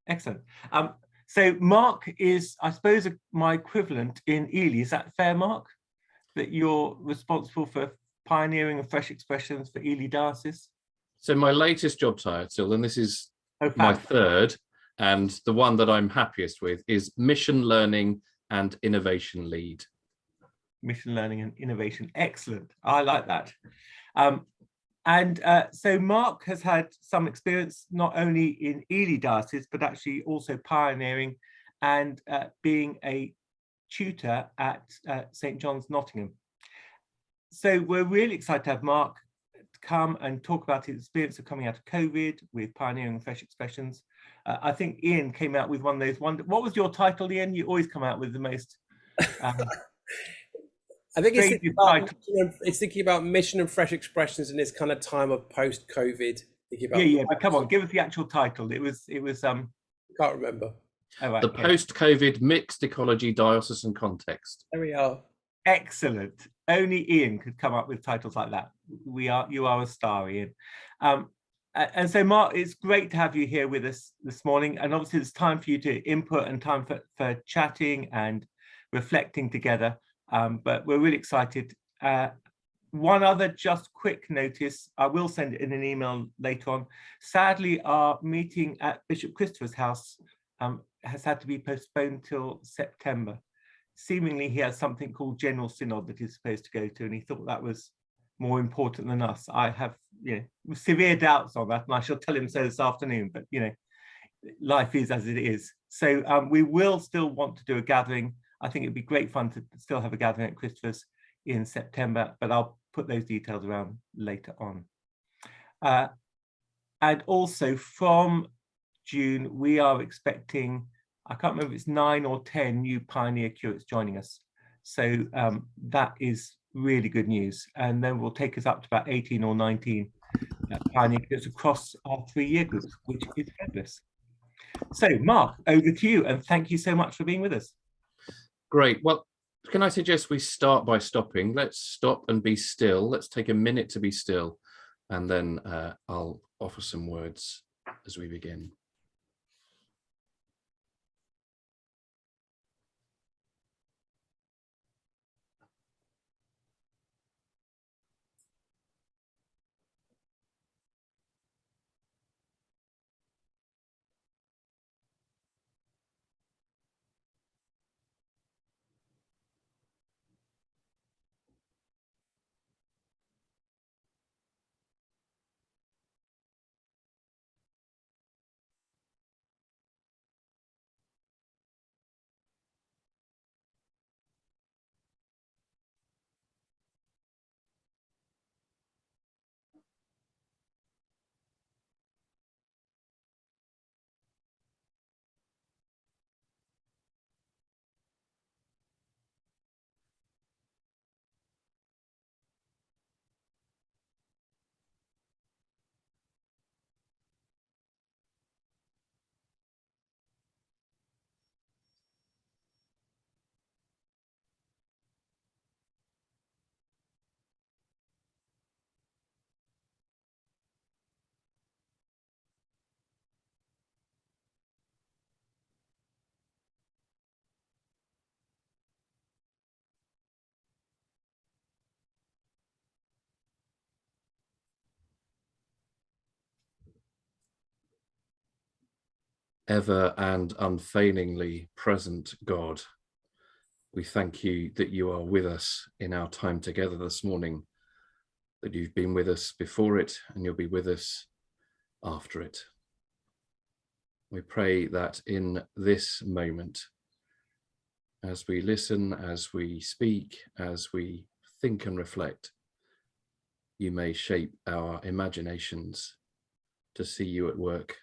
Excellent. So Mark is, I suppose, my equivalent in Ely. Is that fair, Mark? That you're responsible for pioneering of fresh expressions for Ely Diocese? So my latest job title, and this is my third, and the one that I'm happiest with, is Mission Learning and Innovation Lead. Mission Learning and Innovation. Excellent. I like that. So Mark has had some experience not only in Ely Diocese, but actually also pioneering and being a tutor at St. John's, Nottingham. So we're really excited to have Mark come and talk about his experience of coming out of COVID with pioneering fresh expressions. I think Ian came out with one of those. What was your title, Ian? You always come out with the most. I think it's thinking about mission and fresh expressions in this kind of time of post-COVID. But come on, give us the actual title. It was. Can't remember. Oh, right, the post-COVID mixed ecology, diocesan context. There we are. Excellent. Only Ian could come up with titles like that. You are a star, Ian. And so, Mark, it's great to have you here with us this morning. And obviously, it's time for you to input and time for chatting and reflecting together. But we're really excited. One other just quick notice, I will send it in an email later on. Sadly, our meeting at Bishop Christopher's house has had to be postponed till September. Seemingly he has something called General Synod that he's supposed to go to, and he thought that was more important than us. I have severe doubts on that, and I shall tell him so this afternoon, but life is as it is. So we will still want to do a gathering. I think it'd be great fun to still have a gathering at Christopher's in September, but I'll put those details around later on. And also from June, we are expecting, I can't remember if it's 9 or 10 new pioneer curates joining us. So that is really good news. And then we'll take us up to about 18 or 19 pioneer curates across our 3-year groups, which is fabulous. So Mark, over to you, and thank you so much for being with us. Great. Well, can I suggest we start by stopping? Let's stop and be still. Let's take a minute to be still, and then I'll offer some words as we begin. Ever and unfailingly present God, we thank you that you are with us in our time together this morning, that you've been with us before it and you'll be with us after it. We pray that in this moment, as we listen, as we speak, as we think and reflect, you may shape our imaginations to see you at work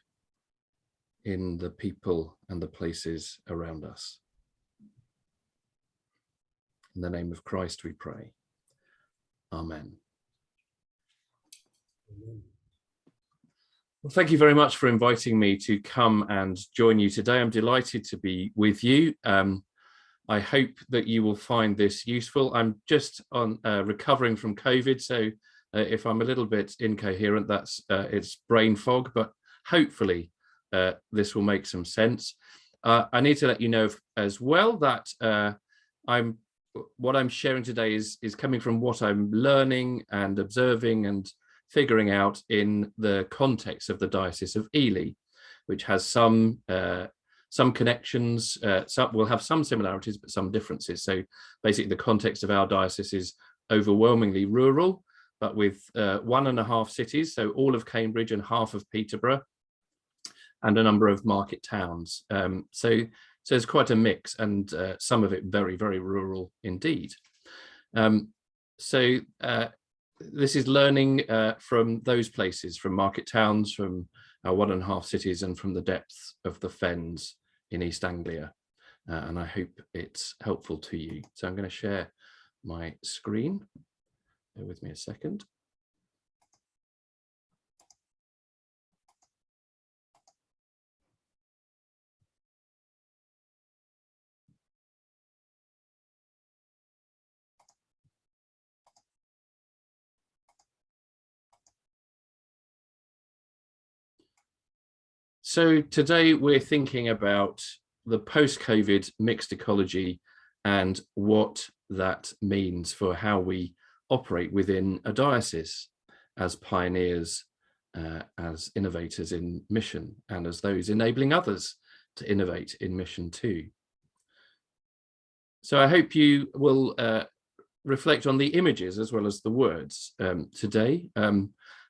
in the people and the places around us. In the name of Christ we pray. Amen. Well, thank you very much for inviting me to come and join you today. I'm delighted to be with you. I hope that you will find this useful. I'm just on recovering from COVID, so if I'm a little bit incoherent, that's it's brain fog, but hopefully this will make some sense. I need to let you know as well that what I'm sharing today is coming from what I'm learning and observing and figuring out in the context of the Diocese of Ely, which has some connections. Will have some similarities, but some differences. So basically, the context of our diocese is overwhelmingly rural, but with 1.5 cities, so all of Cambridge and half of Peterborough, and a number of market towns. So it's quite a mix, and some of it very, very rural indeed. This is learning from those places, from market towns, from our 1.5 cities, and from the depths of the fens in East Anglia. And I hope it's helpful to you. So I'm going to share my screen. Bear with me a second. So today we're thinking about the post-COVID mixed ecology and what that means for how we operate within a diocese as pioneers, as innovators in mission, and as those enabling others to innovate in mission too. So I hope you will reflect on the images as well as the words today.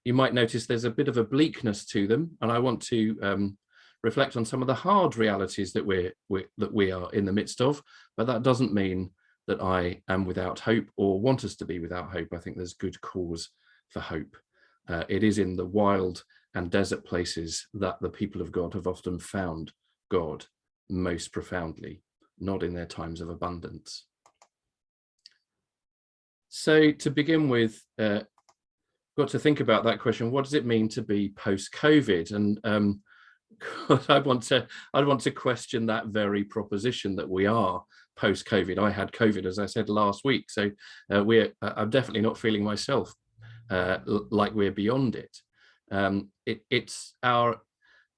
You might notice there's a bit of a bleakness to them, and I want to reflect on some of the hard realities that we are in the midst of, but that doesn't mean that I am without hope or want us to be without hope. I think there's good cause for hope. It is in the wild and desert places that the people of God have often found God most profoundly, not in their times of abundance. So to begin with, got to think about that question: what does it mean to be post-COVID? And I want to question that very proposition that we are post-COVID. I had COVID, as I said, last week, so I'm definitely not feeling myself like we're beyond it. It's our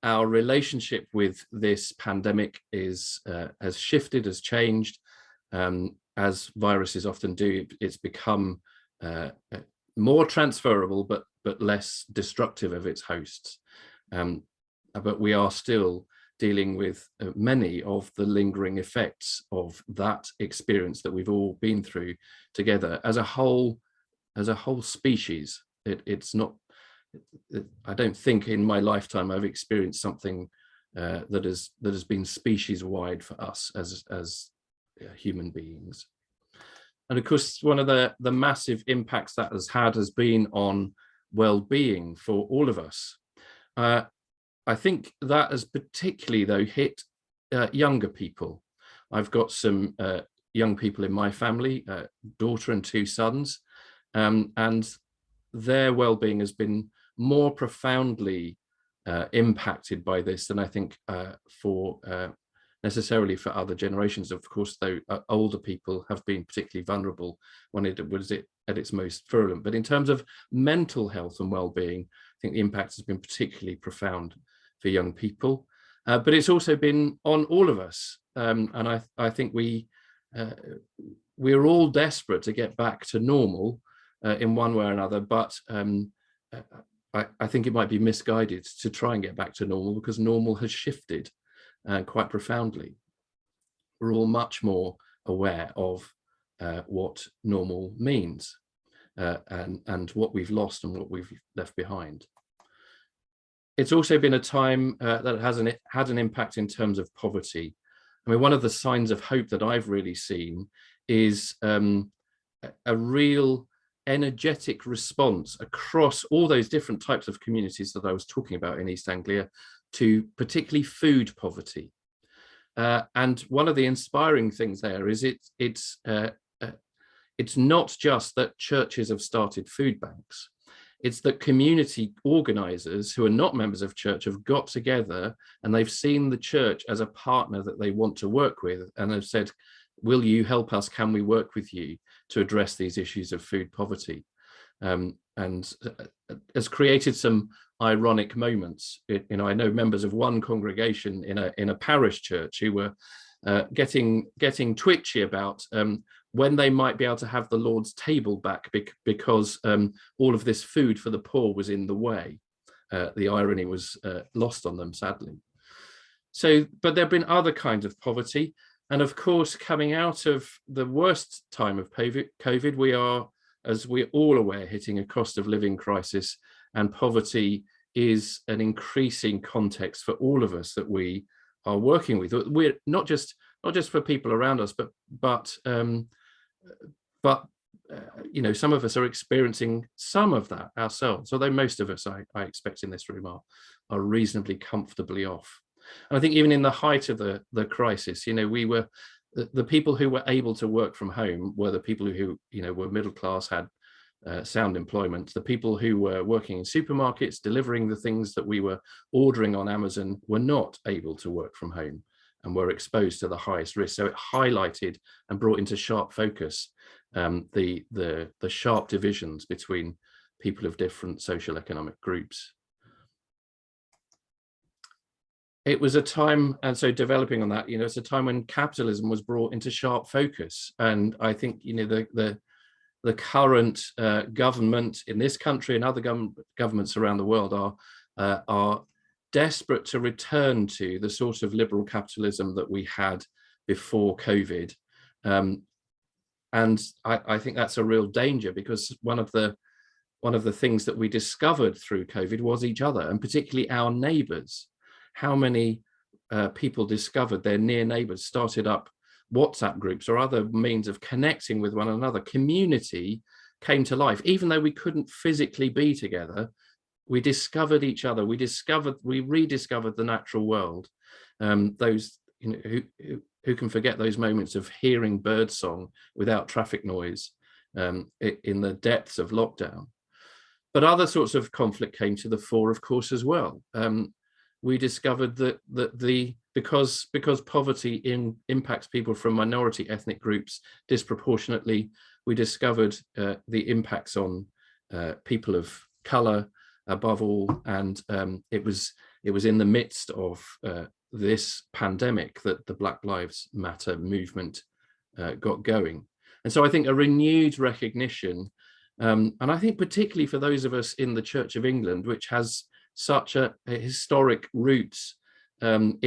relationship with this pandemic has shifted, has changed. As viruses often do, it's become more transferable, but less destructive of its hosts. But we are still dealing with many of the lingering effects of that experience that we've all been through together as a whole species. It's not. I don't think in my lifetime I've experienced something that has been species wide for us as human beings. And of course, one of the massive impacts that has been on well-being for all of us. I think that has particularly, though, hit younger people. I've got some young people in my family, daughter and 2 sons, and their well-being has been more profoundly impacted by this than I think necessarily for other generations. Of course, though, older people have been particularly vulnerable when it was at its most virulent. But in terms of mental health and well-being, I think the impact has been particularly profound for young people. But it's also been on all of us. And I think we're all desperate to get back to normal in one way or another. But I think it might be misguided to try and get back to normal, because normal has shifted quite profoundly. We're all much more aware of what normal means and what we've lost and what we've left behind. It's also been a time that has had an impact in terms of poverty. I mean, one of the signs of hope that I've really seen is a real energetic response across all those different types of communities that I was talking about in East Anglia to particularly food poverty. And one of the inspiring things there is it's not just that churches have started food banks. It's that community organisers who are not members of church have got together and they've seen the church as a partner that they want to work with, and have said, will you help us? Can we work with you to address these issues of food poverty? and has created some ironic moments. I know members of one congregation in a parish church who were getting twitchy about when they might be able to have the Lord's table back because all of this food for the poor was in the way. The irony was lost on them, sadly. So, but there have been other kinds of poverty. And of course, coming out of the worst time of COVID, we are, as we're all aware, hitting a cost of living crisis, and poverty is an increasing context for all of us that we are working with. We're not just for people around us, but some of us are experiencing some of that ourselves, although most of us, I expect in this room, are reasonably comfortably off. And I think even in the height of the crisis, we were the people who were able to work from home were the people who were middle class, had sound employment. The people who were working in supermarkets delivering the things that we were ordering on Amazon were not able to work from home and were exposed to the highest risk. So it highlighted and brought into sharp focus the sharp divisions between people of different social economic groups. It was a time, and so developing on that, it's a time when capitalism was brought into sharp focus. And I think, the current government in this country and other governments around the world are desperate to return to the sort of liberal capitalism that we had before COVID. And I think that's a real danger, because one of the things that we discovered through COVID was each other, and particularly our neighbours. How many people discovered their near neighbours, started up WhatsApp groups or other means of connecting with one another. Community came to life. Even though we couldn't physically be together, we discovered each other. We rediscovered the natural world. Those who can forget those moments of hearing birdsong without traffic noise in the depths of lockdown. But other sorts of conflict came to the fore, of course, as well. We discovered that because poverty impacts people from minority ethnic groups disproportionately, we discovered the impacts on people of colour above all, and it was in the midst of this pandemic that the Black Lives Matter movement got going. And so I think a renewed recognition, and I think particularly for those of us in the Church of England, which has such a historic roots in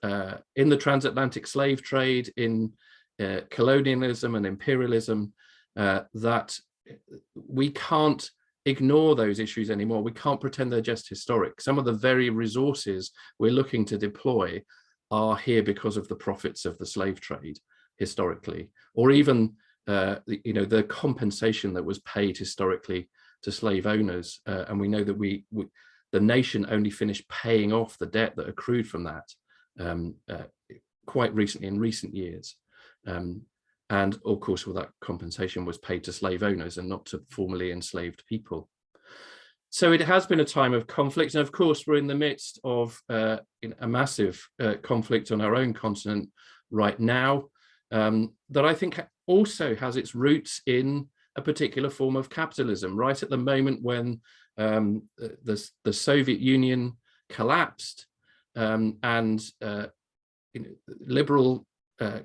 the transatlantic slave trade, in colonialism and imperialism, that we can't ignore those issues anymore. We can't pretend they're just historic. Some of the very resources we're looking to deploy are here because of the profits of the slave trade historically, or even the compensation that was paid historically to slave owners. And we know that the nation only finished paying off the debt that accrued from that quite recently, in recent years. And of course, all that compensation was paid to slave owners and not to formerly enslaved people. So it has been a time of conflict. And of course, we're in the midst of a massive conflict on our own continent right now, that I think also has its roots in a particular form of capitalism. Right at the moment when the Soviet Union collapsed, and liberal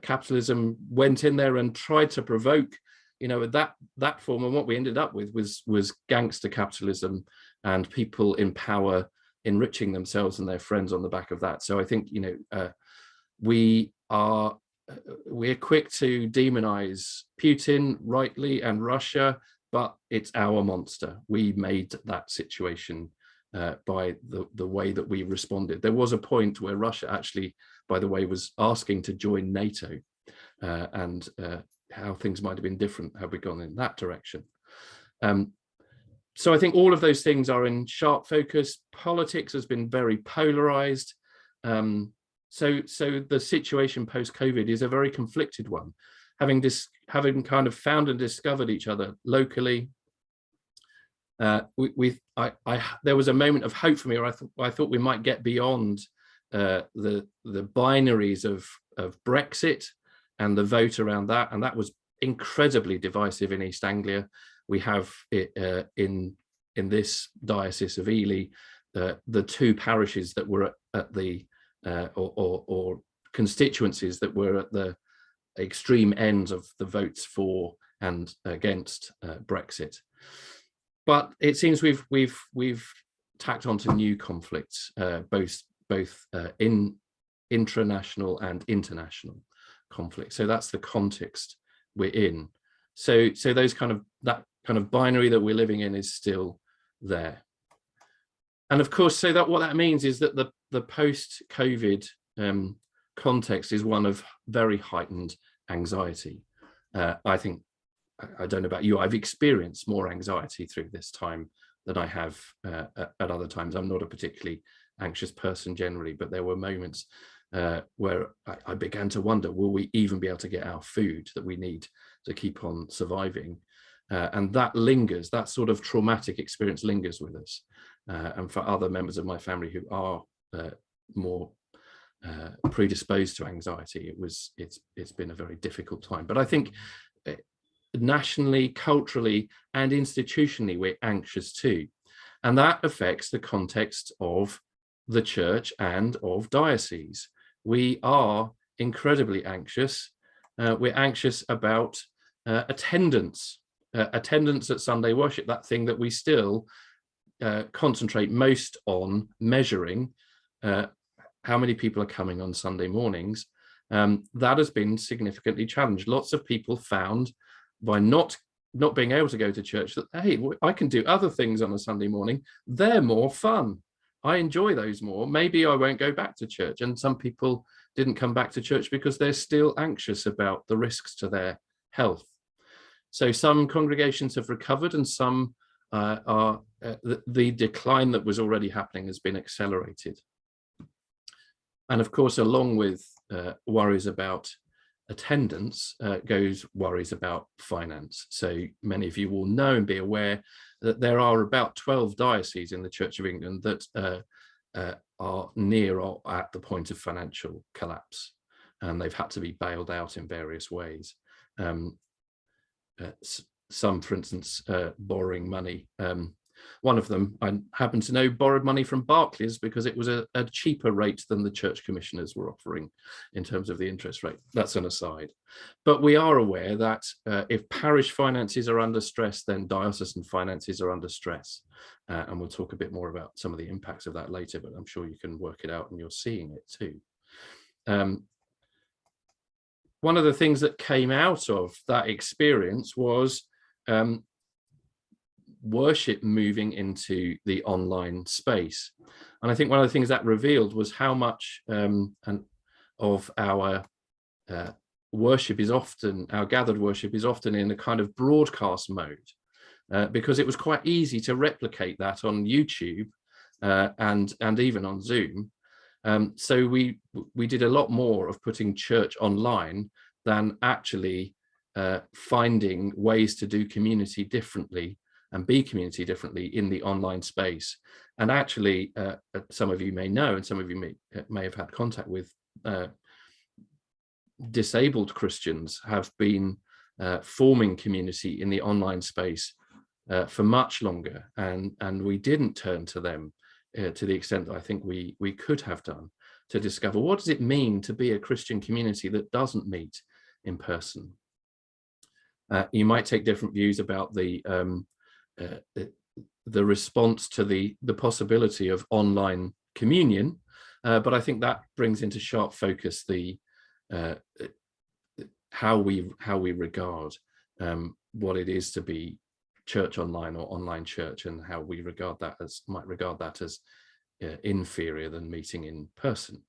capitalism went in there and tried to provoke, that form, and what we ended up with was gangster capitalism and people in power enriching themselves and their friends on the back of that. So I think we're quick to demonize Putin rightly and Russia, but it's our monster. We made that situation by the way that we responded. There was a point where Russia actually, by the way, was asking to join NATO, and how things might have been different had we gone in that direction. So I think all of those things are in sharp focus. Politics has been very polarized. So the situation post-COVID is a very conflicted one. Having kind of found and discovered each other locally, there was a moment of hope for me, where I thought we might get beyond the binaries of Brexit and the vote around that, and that was incredibly divisive in East Anglia. we have it, in this Diocese of Ely, the two parishes that were at the or constituencies that were at the extreme ends of the votes for and against Brexit. But it seems we've tacked onto new conflicts, both in intranational and international conflicts. So that's the context we're in. So those that kind of binary that we're living in is still there. And of course, so that what that means is that the post-COVID context is one of very heightened anxiety. I think, I don't know about you, I've experienced more anxiety through this time than I have at other times. I'm not a particularly anxious person generally, but there were moments where I began to wonder, will we even be able to get our food that we need to keep on surviving? And that lingers, that sort of traumatic experience lingers with us. And for other members of my family who are more predisposed to anxiety, it's been a very difficult time. But I think nationally, culturally, and institutionally, we're anxious too. And that affects the context of the church and of diocese. We are incredibly anxious. We're anxious about attendance at Sunday worship, that thing that we still concentrate most on measuring, how many people are coming on Sunday mornings. That has been significantly challenged. Lots of people found by not being able to go to church that, hey, I can do other things on a Sunday morning. They're more fun. I enjoy those more. Maybe I won't go back to church. And some people didn't come back to church because they're still anxious about the risks to their health. So some congregations have recovered, and some the decline that was already happening has been accelerated. And of course, along with worries about attendance goes worries about finance. So many of you will know and be aware that there are about 12 dioceses in the Church of England that are near or at the point of financial collapse, and they've had to be bailed out in various ways. Some, for instance, borrowing money. One of them, I happen to know, borrowed money from Barclays because it was a cheaper rate than the church commissioners were offering in terms of the interest rate. That's an aside. But we are aware that if parish finances are under stress, then diocesan finances are under stress. And we'll talk a bit more about some of the impacts of that later, but I'm sure you can work it out and you're seeing it too. One of the things that came out of that experience was worship moving into the online space. And I think one of the things that revealed was how much of our worship is often, our gathered worship is often in a kind of broadcast mode, because it was quite easy to replicate that on YouTube and even on Zoom. So we did a lot more of putting church online than actually finding ways to do community differently and be community differently in the online space. And actually, some of you may know, and some of you may have had contact with, disabled Christians have been forming community in the online space for much longer, and we didn't turn to them to the extent that I think we could have done to discover what does it mean to be a Christian community that doesn't meet in person. You might take different views about the response to the possibility of online communion, but I think that brings into sharp focus the how we regard what it is to be church online or online church, and how we might regard that as inferior than meeting in person.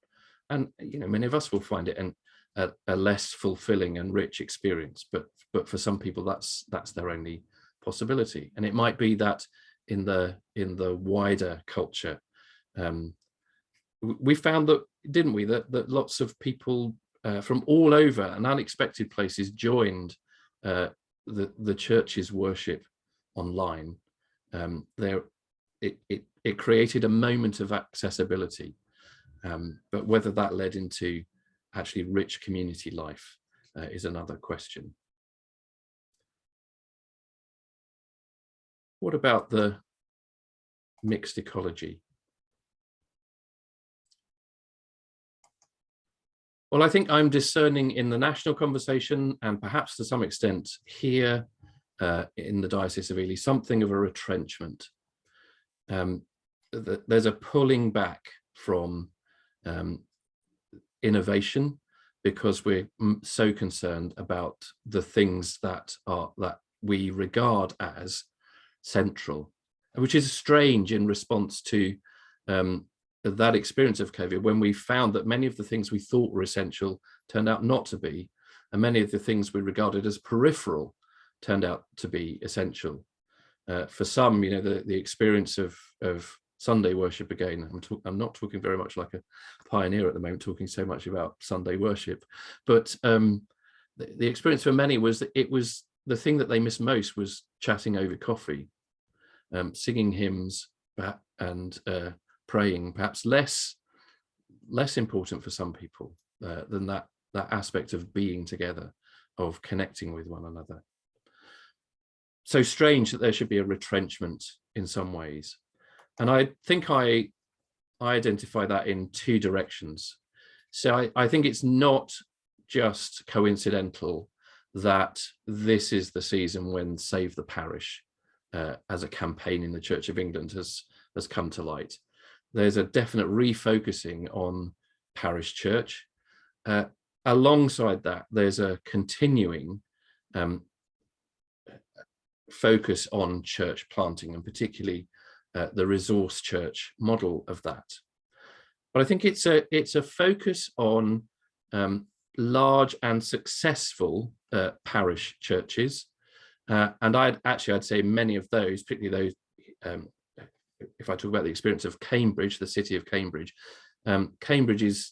And many of us will find it a less fulfilling and rich experience, but for some people that's their only possibility. And it might be that in the wider culture, we found that, didn't we, that lots of people from all over and unexpected places joined the church's worship online. It created a moment of accessibility, but whether that led into actually rich community life is another question. What about the mixed ecology? Well, I think I'm discerning in the national conversation, and perhaps to some extent here in the Diocese of Ely, something of a retrenchment. There's a pulling back from innovation because we're so concerned about the things that we regard as central, which is strange in response to that experience of COVID, when we found that many of the things we thought were essential turned out not to be, and many of the things we regarded as peripheral turned out to be essential. For some, the experience of Sunday worship, again, I'm not talking very much like a pioneer at the moment, talking so much about Sunday worship, but the experience for many was that it was the thing that they missed most was chatting over coffee, singing hymns, and praying, perhaps less important for some people than that aspect of being together, of connecting with one another. So strange that there should be a retrenchment in some ways. And I think I identify that in two directions. So I think it's not just coincidental that this is the season when Save the Parish as a campaign in the Church of England has come to light. There's a definite refocusing on parish church. Alongside that, there's a continuing focus on church planting, and particularly the resource church model of that. But I think it's a focus on large and successful parish churches, and I'd say many of those, particularly those. If I talk about the experience of Cambridge, the city of Cambridge, Cambridge is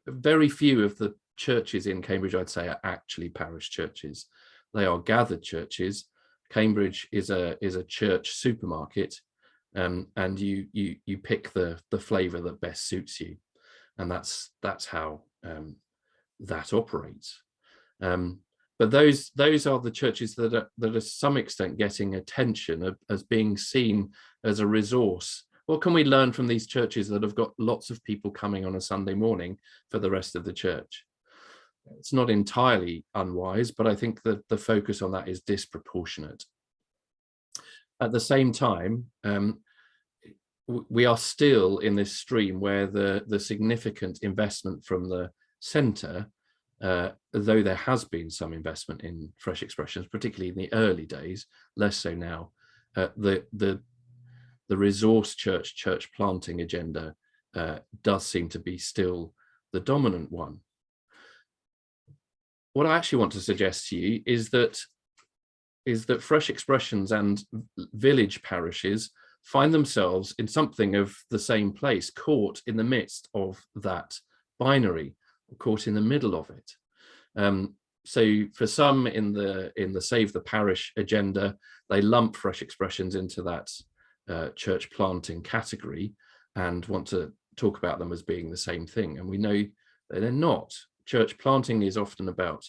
very few of the churches in Cambridge, I'd say, are actually parish churches. They are gathered churches. Cambridge is a church supermarket, and you pick the flavour that best suits you, and that's how that operates. But those are the churches that are to some extent getting attention as being seen as a resource. What can we learn from these churches that have got lots of people coming on a Sunday morning for the rest of the church? It's not entirely unwise, but I think that the focus on that is disproportionate. At the same time, we are still in this stream where the significant investment from the centre, though there has been some investment in fresh expressions, particularly in the early days, less so now, the resource church planting agenda does seem to be still the dominant one. What I actually want to suggest to you is that fresh expressions and village parishes find themselves in something of the same place, caught in the midst of that binary, caught in the middle of it. So for some in the Save the Parish agenda, they lump fresh expressions into that church planting category and want to talk about them as being the same thing. And we know that they're not. Church planting is often about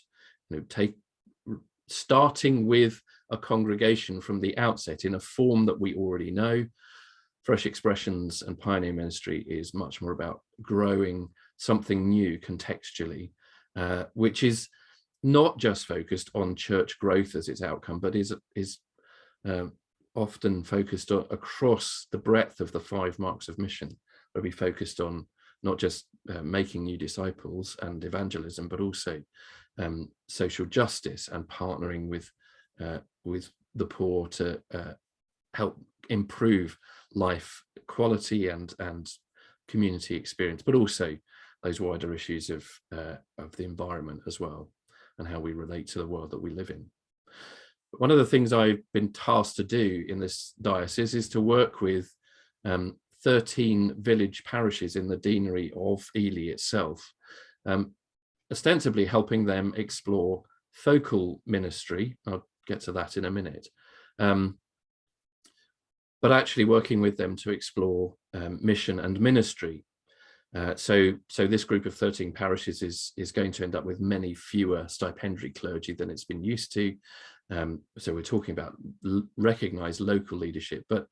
starting with a congregation from the outset in a form that we already know. Fresh expressions and pioneer ministry is much more about growing something new contextually, which is not just focused on church growth as its outcome, but is often focused across the breadth of the 5 marks of mission, where we focused on not just making new disciples and evangelism, but also social justice and partnering with the poor to help improve life quality and community experience, but also those wider issues of the environment as well, and how we relate to the world that we live in. One of the things I've been tasked to do in this diocese is to work with 13 village parishes in the deanery of Ely itself, ostensibly helping them explore focal ministry. I'll get to that in a minute. But actually working with them to explore mission and ministry. So this group of 13 parishes is going to end up with many fewer stipendiary clergy than it's been used to. So we're talking about recognized local leadership, but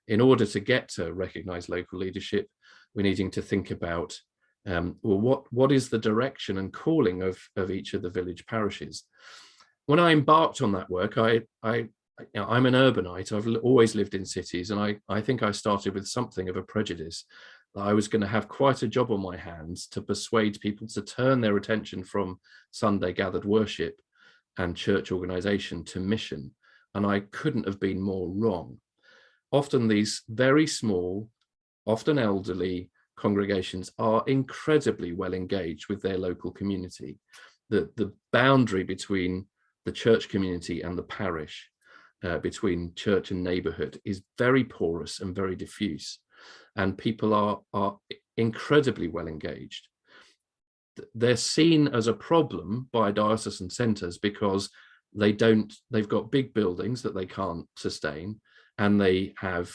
in order to get to recognized local leadership, we're needing to think about well, what is the direction and calling of each of the village parishes. When I embarked on that work, I'm an urbanite. I've always lived in cities, and I think I started with something of a prejudice that I was going to have quite a job on my hands to persuade people to turn their attention from Sunday gathered worship and church organization to mission. And I couldn't have been more wrong. Often these very small, often elderly congregations are incredibly well engaged with their local community. The boundary between the church community and the parish, between church and neighborhood, is very porous and very diffuse, and people are incredibly well engaged. They're seen as a problem by diocesan centers because they've got big buildings that they can't sustain, and they have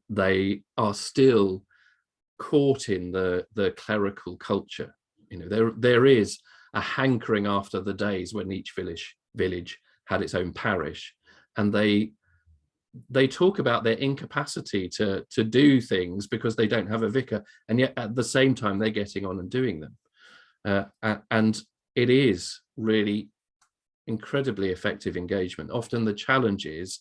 they are still caught in the clerical culture. You know, there is a hankering after the days when each village had its own parish, and they talk about their incapacity to do things because they don't have a vicar, and yet at the same time they're getting on and doing them. And it is really incredibly effective engagement. Often the challenge is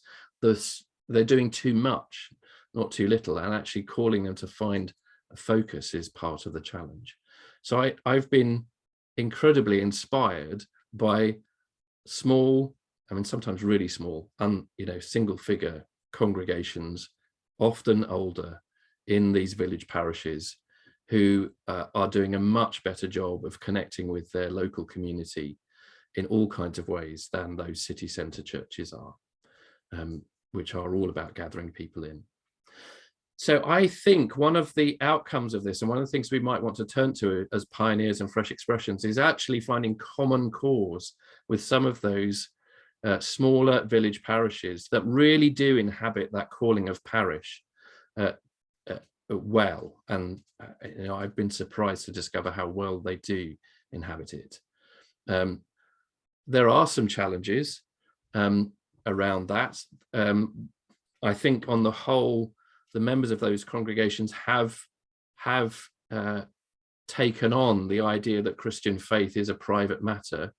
they're doing too much, not too little, and actually calling them to find a focus is part of the challenge. So I've been incredibly inspired by small, I mean, sometimes really small, single figure congregations, often older, in these village parishes, who are doing a much better job of connecting with their local community in all kinds of ways than those city centre churches are, which are all about gathering people in. So I think one of the outcomes of this, and one of the things we might want to turn to as pioneers and fresh expressions, is actually finding common cause with some of those smaller village parishes that really do inhabit that calling of parish well. And I've been surprised to discover how well they do inhabit it. There are some challenges around that. I think on the whole, the members of those congregations have taken on the idea that Christian faith is a private matter.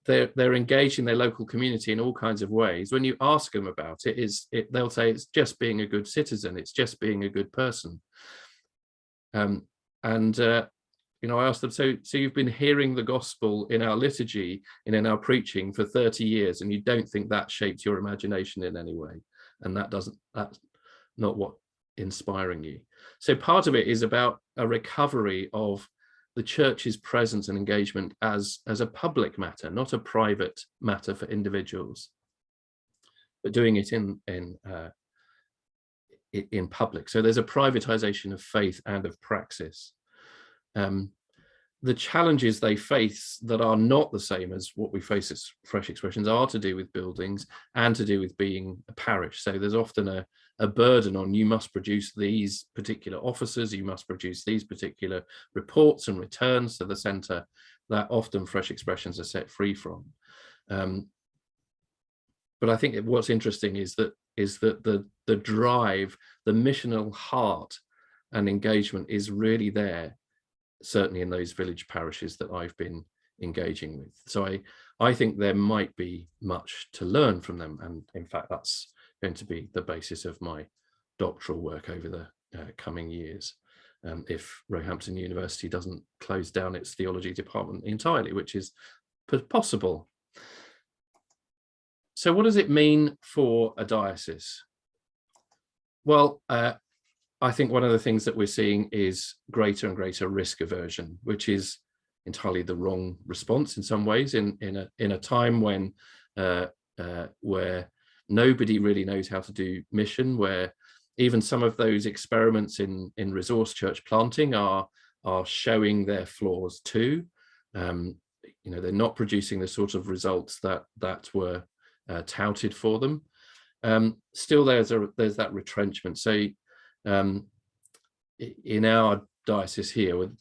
They're engaged in their local community in all kinds of ways. When you ask them about it, they'll say it's just being a good citizen, it's just being a good person. I asked them, so you've been hearing the gospel in our liturgy and in our preaching for 30 years, and you don't think that shaped your imagination in any way? And that's not what inspiring you. So part of it is about a recovery of the church's presence and engagement as a public matter, not a private matter for individuals, but doing it in public. So there's a privatization of faith and of praxis. The challenges they face that are not the same as what we face as fresh expressions are to do with buildings and to do with being a parish. So there's often a burden on, you must produce these particular officers, you must produce these particular reports and returns to the centre, that often fresh expressions are set free from. But I think what's interesting is that the drive, the missional heart and engagement is really there, certainly in those village parishes that I've been engaging with. So I think there might be much to learn from them. And in fact, that's going to be the basis of my doctoral work over the coming years, if Roehampton University doesn't close down its theology department entirely, which is possible. So what does it mean for a diocese? Well, I think one of the things that we're seeing is greater and greater risk aversion, which is entirely the wrong response in some ways in a time when where nobody really knows how to do mission, where even some of those experiments in resource church planting are showing their flaws too. They're not producing the sort of results that were touted for them. Still, there's that retrenchment. So in our diocese here, with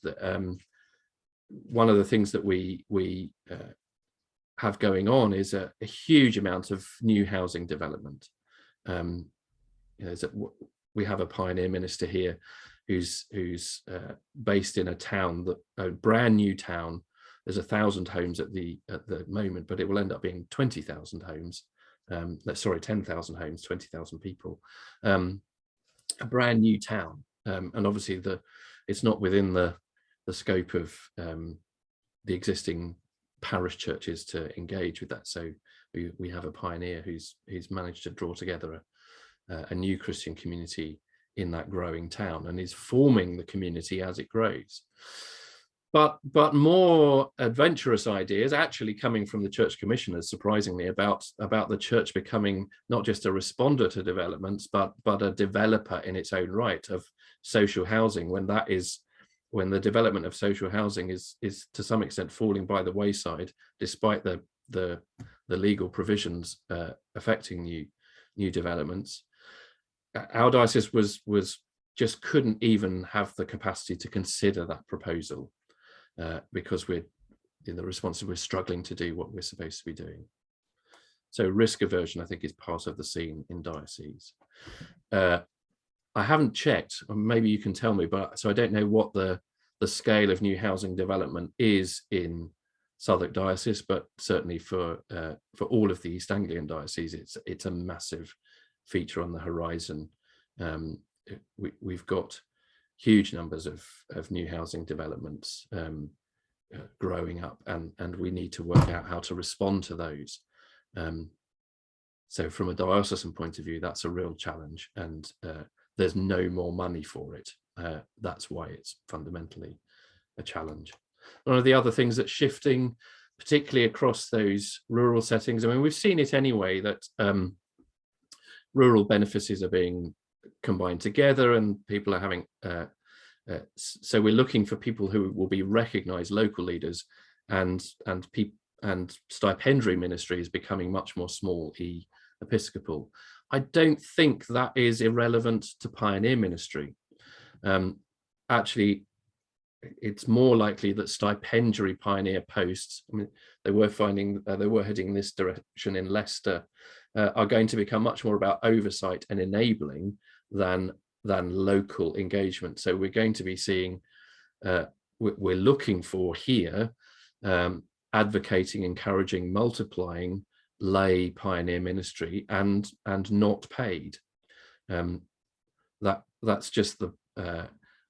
one of the things that we have going on is a huge amount of new housing development. We have a pioneer minister here who's based in a town, a brand new town. There's 1,000 homes at the moment, but it will end up being 20,000 homes. 10,000 homes, 20,000 people. A brand new town, and obviously it's not within the scope of the existing parish churches to engage with that. So we have a pioneer who's managed to draw together a new Christian community in that growing town, and is forming the community as it grows. But more adventurous ideas actually coming from the church commissioners, surprisingly, about the church becoming not just a responder to developments, but a developer in its own right of social housing, when the development of social housing is to some extent falling by the wayside, despite the legal provisions affecting new developments. Our diocese was just couldn't even have the capacity to consider that proposal. Because we're in the response, we're struggling to do what we're supposed to be doing. So risk aversion, I think, is part of the scene in diocese. I haven't checked, or maybe you can tell me, but so I don't know what the scale of new housing development is in Southwark Diocese, but certainly for all of the East Anglian Diocese, it's a massive feature on the horizon. We've got huge numbers of new housing developments growing up, and we need to work out how to respond to those. So from a diocesan point of view, that's a real challenge, and there's no more money for it. That's why it's fundamentally a challenge. One of the other things that's shifting, particularly across those rural settings, I mean, we've seen it anyway, that rural benefices are being combined together, and people are having so we're looking for people who will be recognized local leaders, and stipendiary ministry is becoming much more small e episcopal. I don't think that is irrelevant to pioneer ministry. Actually, it's more likely that stipendiary pioneer posts, I mean, they were heading this direction in Leicester, are going to become much more about oversight and enabling than local engagement. So we're going to be seeing, we're looking for here, advocating, encouraging, multiplying lay pioneer ministry and not paid. That's just the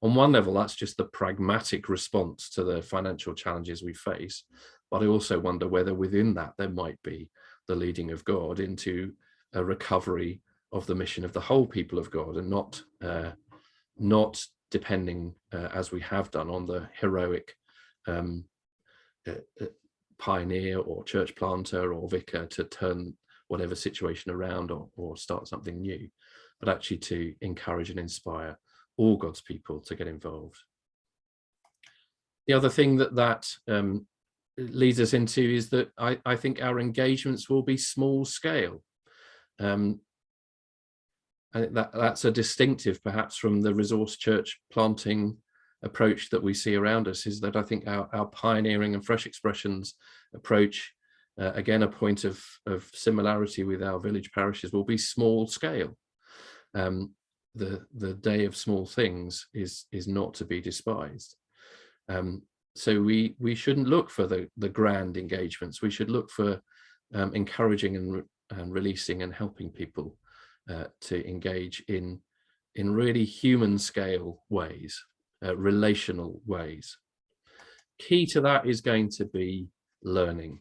on one level, that's just the pragmatic response to the financial challenges we face. But I also wonder whether within that there might be the leading of God into a recovery of the mission of the whole people of God, and not depending, as we have done, on the heroic pioneer or church planter or vicar to turn whatever situation around or start something new, but actually to encourage and inspire all God's people to get involved. The other thing that leads us into is that I think our engagements will be small scale. I think that's a distinctive perhaps from the resource church planting approach that we see around us, is that I think our pioneering and fresh expressions approach, again, a point of similarity with our village parishes, will be small scale. The day of small things is not to be despised. So we shouldn't look for the grand engagements. We should look for encouraging and releasing and helping people to engage in really human scale ways, relational ways. Key to that is going to be learning.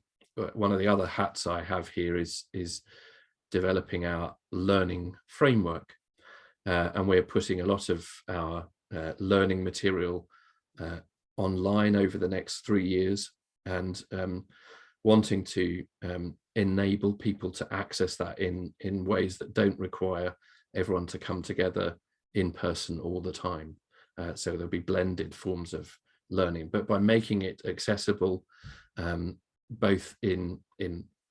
One of the other hats I have here is developing our learning framework, and we're putting a lot of our learning material online over the next 3 years, and wanting to enable people to access that in ways that don't require everyone to come together in person all the time. So there'll be blended forms of learning, but by making it accessible, both in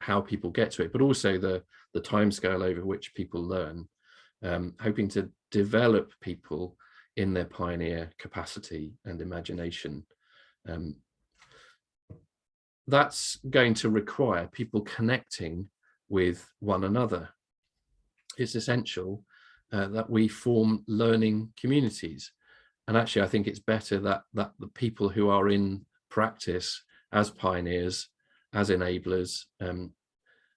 how people get to it, but also the timescale over which people learn, hoping to develop people in their pioneer capacity and imagination. that's going to require people connecting with one another. It's essential that we form learning communities. And actually, I think it's better that the people who are in practice as pioneers, as enablers,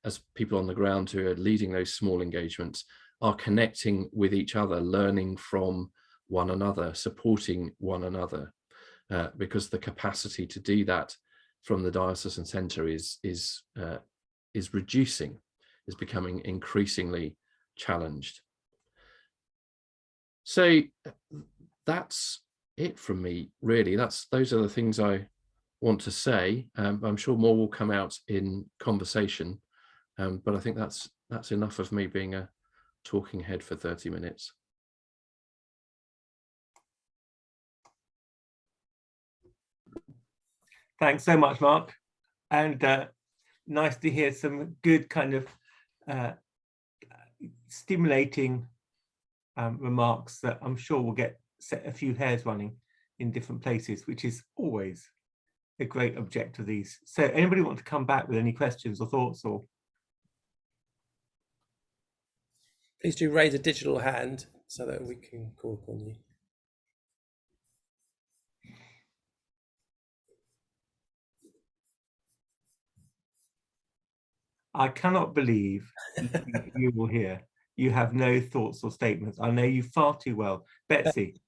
as people on the ground who are leading those small engagements, are connecting with each other, learning from one another, supporting one another, because the capacity to do that from the diocesan centre is reducing, is becoming increasingly challenged. So that's it from me, really. Those are the things I want to say. I'm sure more will come out in conversation, but I think that's enough of me being a talking head for 30 minutes. Thanks so much, Mark, and nice to hear some good kind of stimulating remarks that I'm sure will set a few hairs running in different places, which is always a great object of these. So anybody want to come back with any questions or thoughts? Or please do raise a digital hand so that we can call upon you. I cannot believe you will hear. You have no thoughts or statements. I know you far too well. Betsy.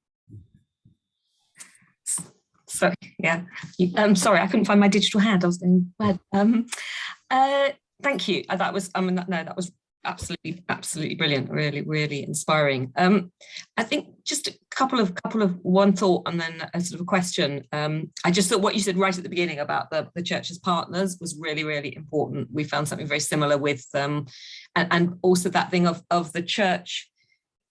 So yeah, sorry, I couldn't find my digital hand. I was in bed. Thank you. That was, that was absolutely brilliant. Really inspiring. I think just a couple of one thought and then a sort of a question. I just thought what you said right at the beginning about the church as partners was really important. We found something very similar with and also that thing of the church.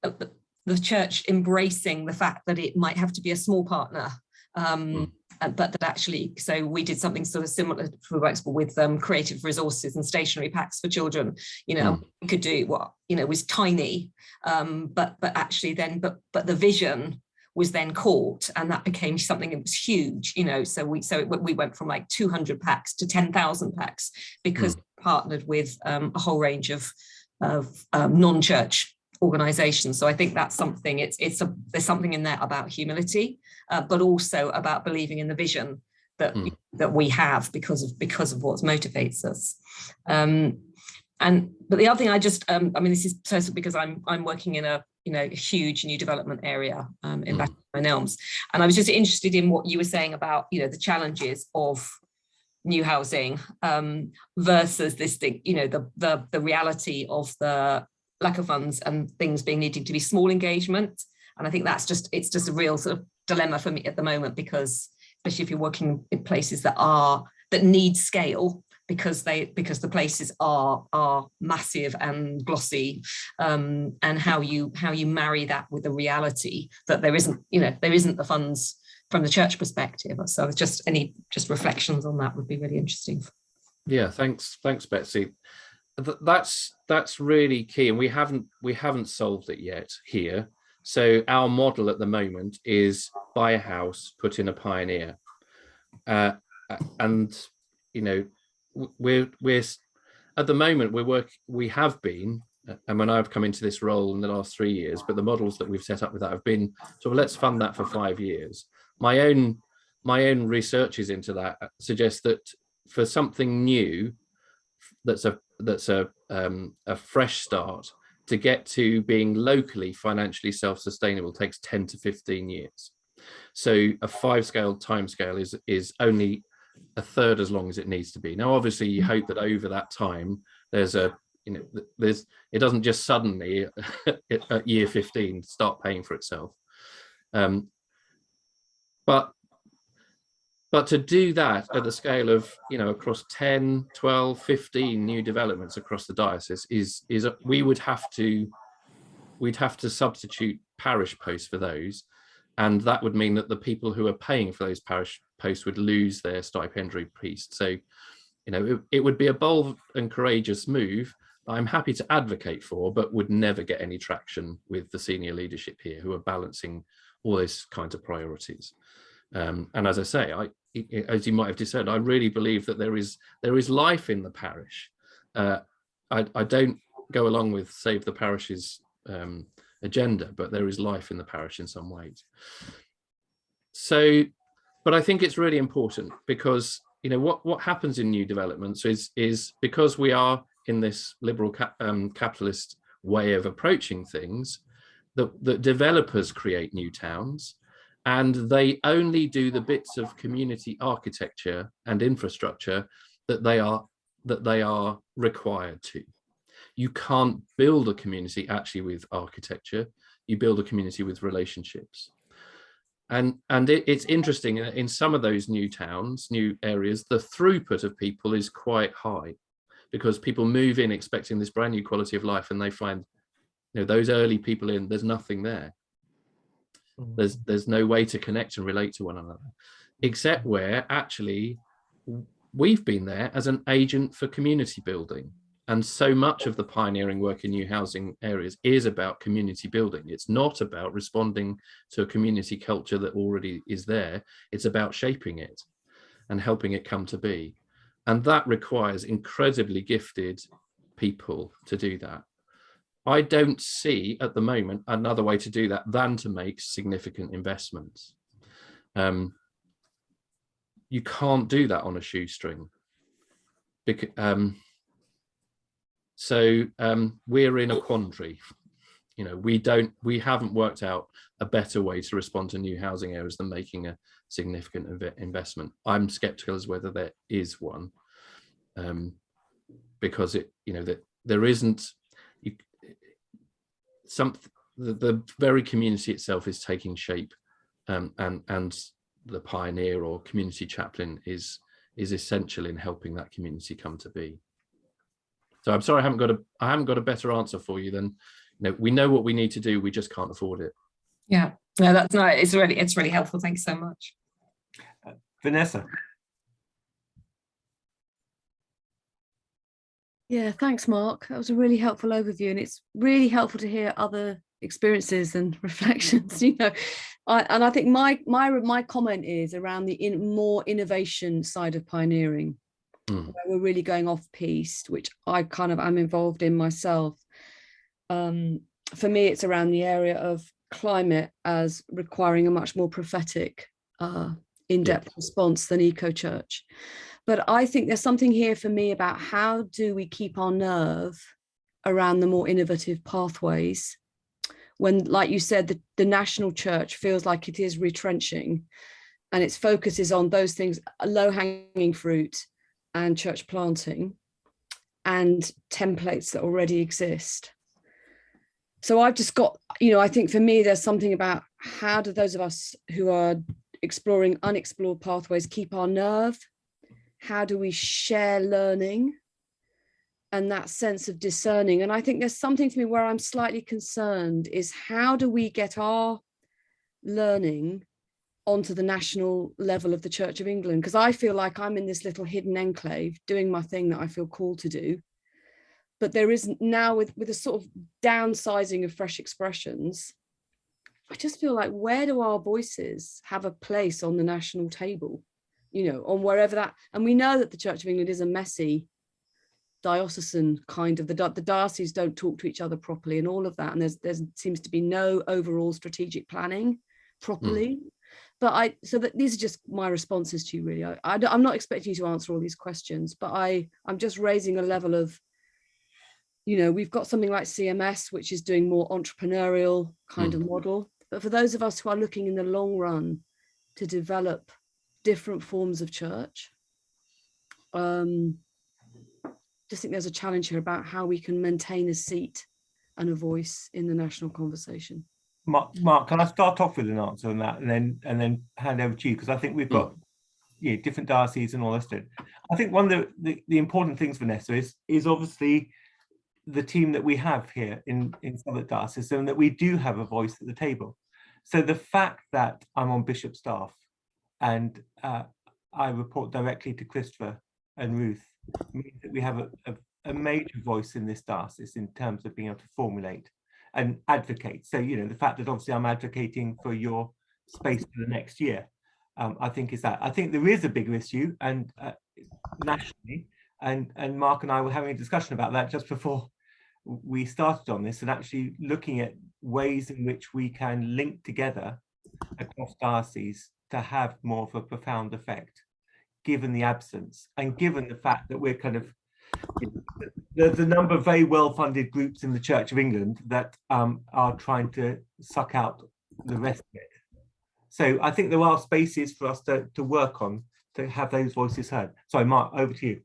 The church embracing the fact that it might have to be a small partner, but that actually, so we did something sort of similar for example with creative resources and stationery packs for children. We could do what was tiny, but actually then, but the vision was then caught, and that became something that was huge. So we went from like 200 packs to 10,000 packs because we partnered with a whole range of non-church organizations. So I think that's something, there's something in there about humility, but also about believing in the vision that we have because of what motivates us. But the other thing I just, this is personal because I'm working in a huge new development area in Battersea Elms, and I was just interested in what you were saying about the challenges of new housing versus this thing, the reality of the lack of funds and things needing to be small engagement. And I think it's just a real sort of dilemma for me at the moment, because especially if you're working in places that need scale, because the places are massive and glossy, and how you marry that with the reality that there isn't the funds from the church perspective. So just reflections on that would be really interesting. Yeah, thanks Betsy. That's really key, and we haven't solved it yet here. So our model at the moment is buy a house, put in a pioneer, and we're at the moment we have been, and when I've come into this role in the last 3 years, but the models that we've set up with that have been sort of let's fund that for 5 years. My own researches into that suggest that for something new, that's a fresh start, to get to being locally financially self-sustainable takes 10 to 15 years. So a 5-scale timescale is only a third as long as it needs to be. Now, obviously, you hope that over that time it doesn't just suddenly at year 15 start paying for itself. But to do that at the scale of, across 10, 12, 15 new developments across the diocese we'd have to substitute parish posts for those. And that would mean that the people who are paying for those parish posts would lose their stipendiary priest. So, it would be a bold and courageous move that I'm happy to advocate for, but would never get any traction with the senior leadership here, who are balancing all those kinds of priorities. And as I say, as you might have discerned, I really believe that there is life in the parish. I don't go along with Save the Parish's agenda, but there is life in the parish in some ways. So, but I think it's really important because, you know, what happens in new developments is because we are in this liberal capitalist way of approaching things, that developers create new towns, and they only do the bits of community architecture and infrastructure that they are required to. You can't build a community actually with architecture. You build a community with relationships. And it's interesting, in some of those new towns, new areas, the throughput of people is quite high, because people move in expecting this brand new quality of life, and they find, you know, those early people in, there's nothing there. There's no way to connect and relate to one another, except where actually we've been there as an agent for community building. And so much of the pioneering work in new housing areas is about community building. It's not about responding to a community culture that already is there. It's about shaping it and helping it come to be. And that requires incredibly gifted people to do that. I don't see at the moment another way to do that than to make significant investments. You can't do that on a shoestring. So we're in a quandary. You know, we haven't worked out a better way to respond to new housing areas than making a significant investment. I'm skeptical as whether there is one, because that there isn't. The very community itself is taking shape, and the pioneer or community chaplain is essential in helping that community come to be. So I'm sorry I haven't got a better answer for you than, you know, we know what we need to do, we just can't afford it. Yeah, no, that's not. It's really helpful. Thank you so much, Vanessa. Yeah, thanks, Mark. That was a really helpful overview, and it's really helpful to hear other experiences and reflections. You know, I think my comment is around the more innovation side of pioneering, where we're really going off piste, which I kind of am involved in myself. For me, it's around the area of climate as requiring a much more prophetic, in-depth response than eco-church. But I think there's something here for me about how do we keep our nerve around the more innovative pathways when, like you said, the national church feels like it is retrenching, and its focus is on those things, low-hanging fruit and church planting and templates that already exist. So I've just got, you know, I think for me, there's something about how do those of us who are exploring unexplored pathways keep our nerve? How do we share learning and that sense of discerning? And I think there's something for me where I'm slightly concerned is how do we get our learning onto the national level of the Church of England? Because I feel like I'm in this little hidden enclave doing my thing that I feel called to do. But there is now with a sort of downsizing of fresh expressions, I just feel like, where do our voices have a place on the national table? You know, on wherever that, and we know that the Church of England is a messy diocesan kind of, the dioceses don't talk to each other properly and all of that, and there seems to be no overall strategic planning properly. But these are just my responses to you, really. I'm not expecting you to answer all these questions, but I'm just raising a level of, you know, we've got something like CMS, which is doing more entrepreneurial kind of model, but for those of us who are looking in the long run to develop different forms of church, just think there's a challenge here about how we can maintain a seat and a voice in the national conversation. Mark, can I start off with an answer on that and then hand over to you, because I think we've got different dioceses and all this. I think one of the important things, Vanessa, is obviously the team that we have here in Southwark Diocese, and that we do have a voice at the table. So the fact that I'm on bishop staff and I report directly to Christopher and Ruth means that we have a major voice in this diocese in terms of being able to formulate and advocate. So, you know, the fact that obviously I'm advocating for your space for the next year I think is that I think there is a bigger issue, and nationally, and Mark and I were having a discussion about that just before we started on this, and actually looking at ways in which we can link together across dioceses to have more of a profound effect, given the absence and given the fact that we're kind of, there's a number of very well-funded groups in the Church of England that are trying to suck out the rest of it. So I think there are spaces for us to work on to have those voices heard. Sorry, Mark, over to you.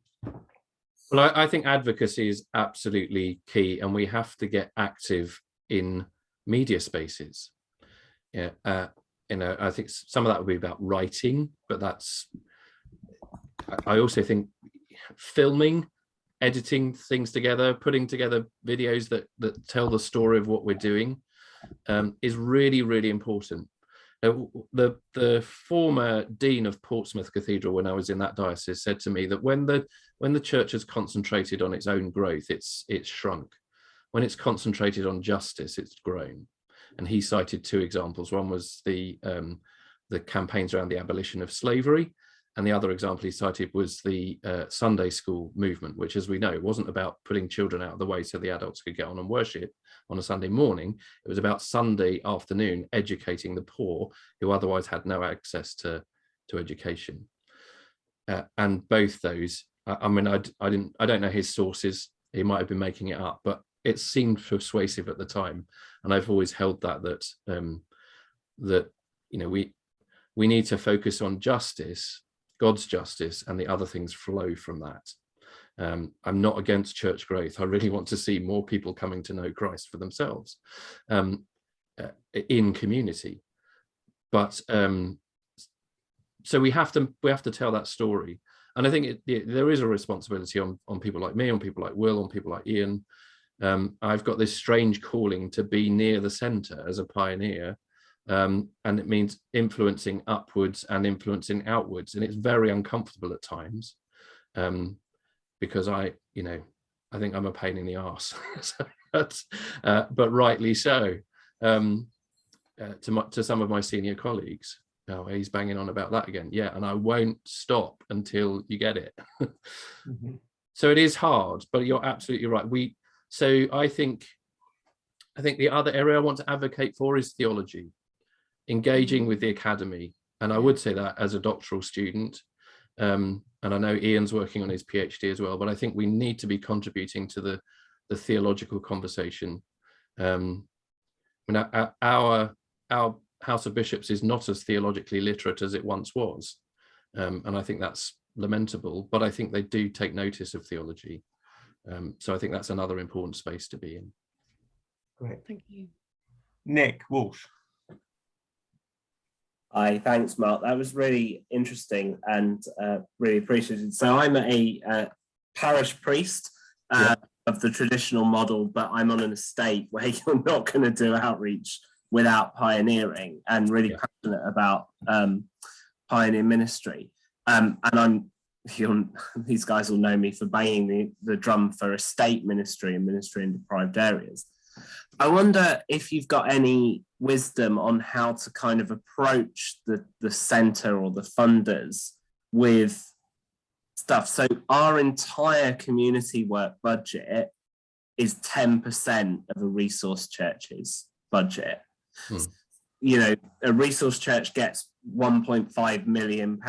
Well, I think advocacy is absolutely key, and we have to get active in media spaces. Yeah, I think some of that would be about writing, but I also think filming, editing things together, putting together videos that tell the story of what we're doing is really, really important. The former dean of Portsmouth Cathedral, when I was in that diocese, said to me that when the church has concentrated on its own growth, it's shrunk. When it's concentrated on justice, it's grown. And he cited two examples. One was the campaigns around the abolition of slavery, and the other example he cited was the Sunday school movement, which, as we know, wasn't about putting children out of the way so the adults could get on and worship on a Sunday morning. It was about Sunday afternoon educating the poor who otherwise had no access to education. And both those, I mean, I don't know his sources. He might have been making it up, but it seemed persuasive at the time. And I've always held that you know, we need to focus on justice, God's justice, and the other things flow from that. I'm not against church growth. I really want to see more people coming to know Christ for themselves in community. But so we have to tell that story. And I think there is a responsibility on people like me, on people like Will, on people like Ian. I've got this strange calling to be near the centre as a pioneer. And it means influencing upwards and influencing outwards, and it's very uncomfortable at times because I think I'm a pain in the arse, but rightly so to some of my senior colleagues. Oh, he's banging on about that again. Yeah, and I won't stop until you get it. Mm-hmm. So it is hard, but you're absolutely right. So I think the other area I want to advocate for is theology. Engaging with the academy, and I would say that as a doctoral student, and I know Ian's working on his PhD as well, but I think we need to be contributing to the theological conversation. Our House of Bishops is not as theologically literate as it once was, and I think that's lamentable, but I think they do take notice of theology. So I think that's another important space to be in. Great, thank you. Nick Walsh. Hi, thanks, Mark. That was really interesting and really appreciated. So I'm a parish priest of the traditional model, but I'm on an estate where you're not going to do outreach without pioneering, and really passionate about pioneer ministry. And these guys will know me for banging the drum for estate ministry and ministry in deprived areas. I wonder if you've got any wisdom on how to kind of approach the centre or the funders with stuff. So our entire community work budget is 10% of a resource church's budget. You know, a resource church gets £1.5 million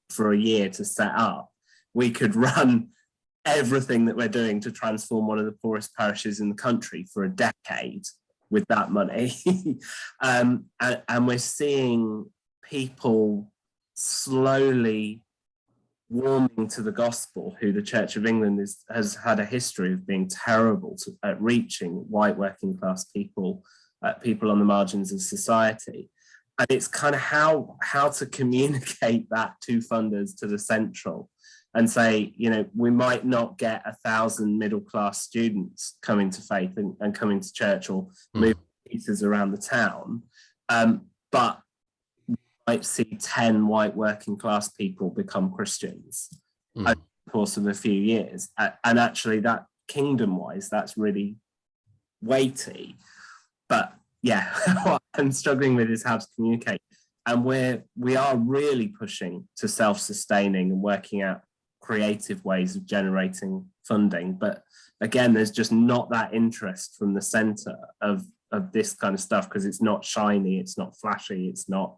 for a year to set up. We could run everything that we're doing to transform one of the poorest parishes in the country for a decade with that money. And we're seeing people slowly warming to the gospel, who the Church of England has had a history of being terrible at reaching white working class people, people on the margins of society. And it's kind of how to communicate that to funders, to the central, and say, you know, we might not get 1,000 middle-class students coming to faith and coming to church or moving pieces around the town, but we might see 10 white working-class people become Christians over the course of a few years. And actually, that kingdom-wise, that's really weighty. But yeah, what I'm struggling with is how to communicate. and we are really pushing to self-sustaining and working out creative ways of generating funding. But again, there's just not that interest from the centre of this kind of stuff, because it's not shiny, it's not flashy, it's not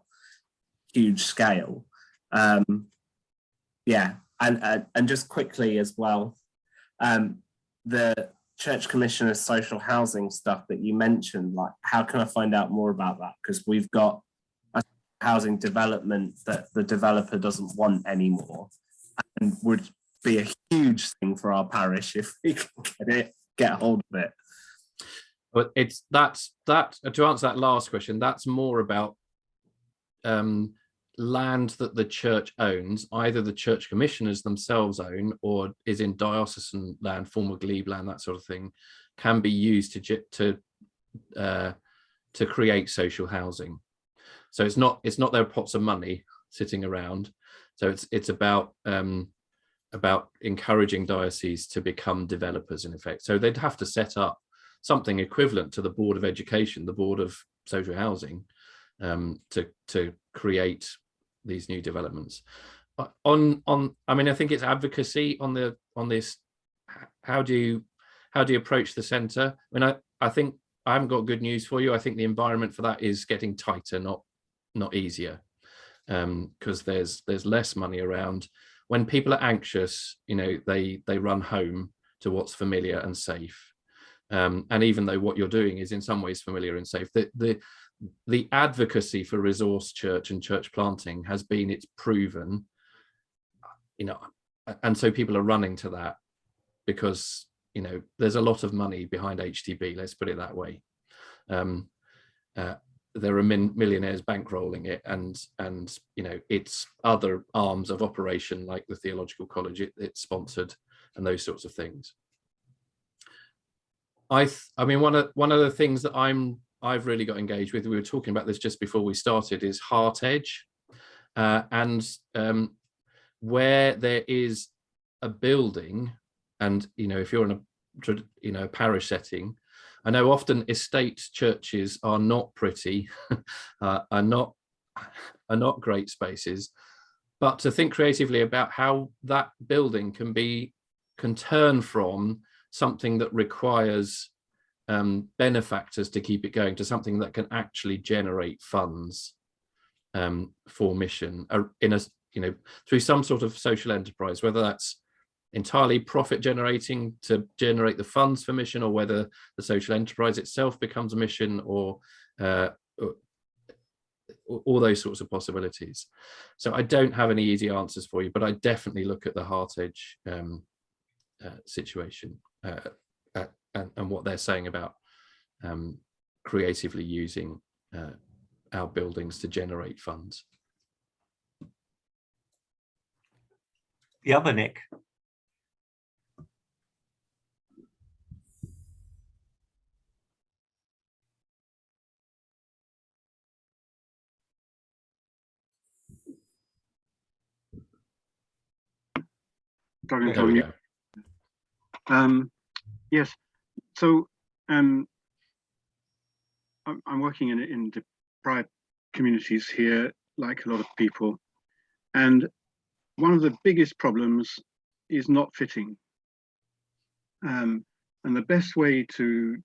huge scale. Yeah, and just quickly as well, the Church Commissioner's social housing stuff that you mentioned, like, how can I find out more about that? Because we've got a housing development that the developer doesn't want anymore, and would be a huge thing for our parish if we can get hold of it. But to answer that last question, that's more about land that the church owns, either the church commissioners themselves own or is in diocesan land, former glebe land, that sort of thing, can be used to create social housing. So it's not their pots of money sitting around. So it's about encouraging dioceses to become developers, in effect. So they'd have to set up something equivalent to the Board of Education, the Board of Social Housing, to create these new developments. I mean, I think it's advocacy on this. How do you approach the centre? I mean, I think I haven't got good news for you. I think the environment for that is getting tighter, not easier, because there's less money around. When people are anxious, they run home to what's familiar and safe. And even though what you're doing is in some ways familiar and safe, the advocacy for resource church and church planting has been, it's proven, and so people are running to that because there's a lot of money behind HTB, let's put it that way. There are millionaires bankrolling it, and it's other arms of operation like the theological college it's sponsored and those sorts of things. I mean, one of the things that I've really got engaged with, we were talking about this just before we started, is Heart Edge, and where there is a building, and if you're in a parish setting, I know often estate churches are not pretty, are not great spaces, but to think creatively about how that building can turn from something that requires benefactors to keep it going to something that can actually generate funds for mission through some sort of social enterprise, whether that's entirely profit generating to generate the funds for mission, or whether the social enterprise itself becomes a mission, or all those sorts of possibilities. So I don't have any easy answers for you, but I definitely look at the Heart Edge situation and what they're saying about creatively using our buildings to generate funds. The other Nick. There we go. Yes, so I'm working in deprived communities here, like a lot of people, and one of the biggest problems is not fitting. And the best way to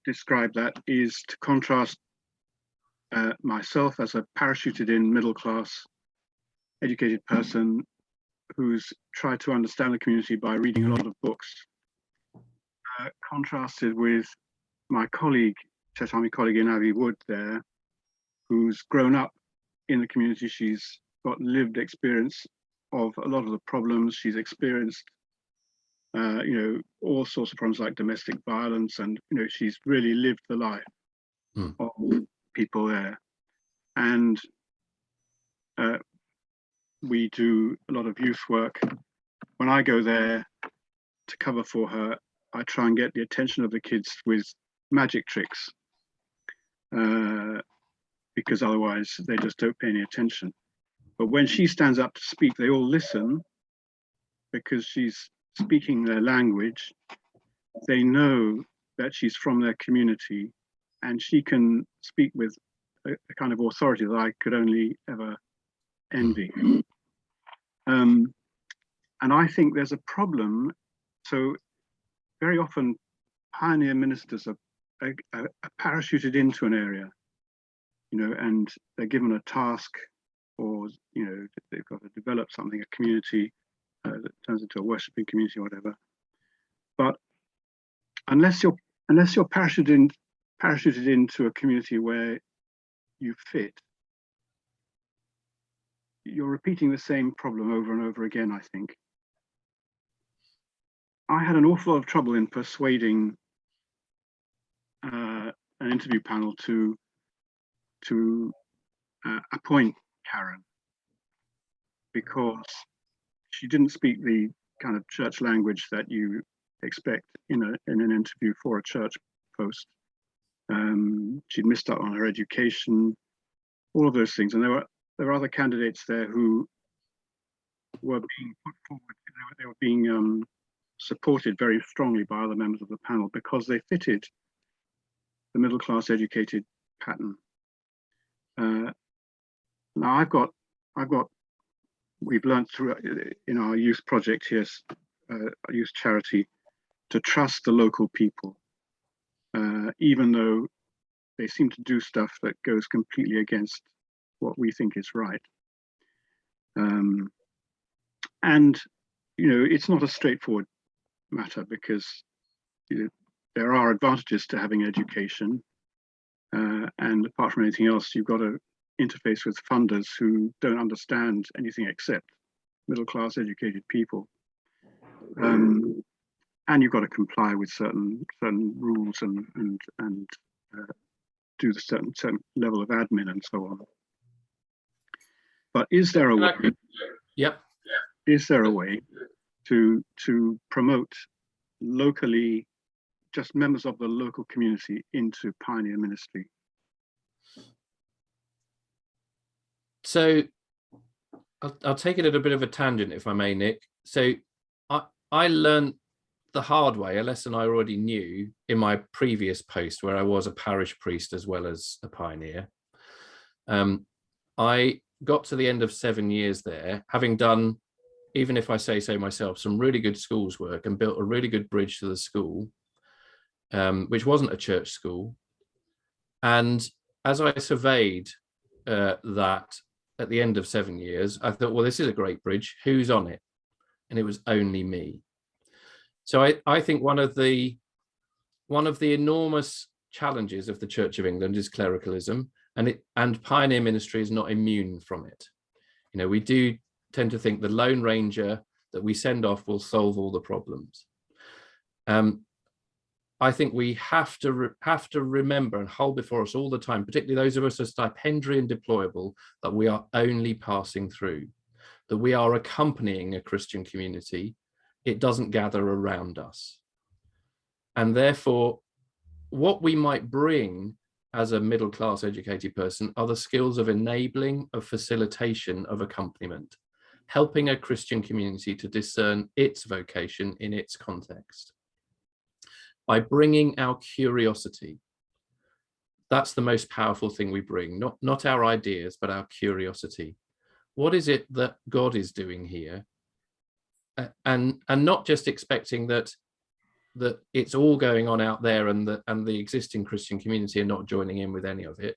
describe that is to contrast myself as a parachuted in middle class educated person who's tried to understand the community by reading a lot of books, contrasted with my colleague, Church Army colleague in Abbey Wood there, who's grown up in the community. She's got lived experience of a lot of the problems. She's experienced, all sorts of problems like domestic violence, and she's really lived the life of people there. And we do a lot of youth work. When I go there to cover for her, I try and get the attention of the kids with magic tricks, because otherwise they just don't pay any attention. But when she stands up to speak, they all listen because she's speaking their language. They know that she's from their community, and she can speak with a kind of authority that I could only ever envy. And I think there's a problem. So very often pioneer ministers are parachuted into an area, and they're given a task, or they've got to develop something, a community that turns into a worshiping community or whatever. But unless you're parachuted into a community where you fit, you're repeating the same problem over and over again, I think. I had an awful lot of trouble in persuading an interview panel to appoint Karen, because she didn't speak the kind of church language that you expect in an interview for a church post. She'd missed out on her education, all of those things, and there were other candidates there who were being put forward. They were being supported very strongly by other members of the panel because they fitted the middle class educated pattern. Now we've learned through in our youth project here, our youth charity, to trust the local people, even though they seem to do stuff that goes completely against what we think is right. And it's not a straightforward matter, because there are advantages to having education, and apart from anything else, you've got to interface with funders who don't understand anything except middle class educated people, and you've got to comply with certain rules and do the certain level of admin and so on. But is there a way? Yep. Is there a way to promote locally, just members of the local community into pioneer ministry? So I'll take it at a bit of a tangent, if I may, Nick. So I learned the hard way, a lesson I already knew in my previous post, where I was a parish priest as well as a pioneer. I got to the end of 7 years there, having done, even if I say so myself, some really good schools work, and built a really good bridge to the school, which wasn't a church school. And as I surveyed that at the end of 7 years, I thought, well, this is a great bridge. Who's on it? And it was only me. So I think one of the enormous challenges of the Church of England is clericalism, and pioneer ministry is not immune from it. We do tend to think the Lone Ranger that we send off will solve all the problems. I think we have to remember and hold before us all the time, particularly those of us who are stipendiary and deployable, that we are only passing through, that we are accompanying a Christian community. It doesn't gather around us. And therefore, what we might bring as a middle class educated person are the skills of enabling, of facilitation, of accompaniment, helping a Christian community to discern its vocation in its context. By bringing our curiosity, that's the most powerful thing we bring, not our ideas, but our curiosity. What is it that God is doing here? And not just expecting that it's all going on out there and the existing Christian community are not joining in with any of it.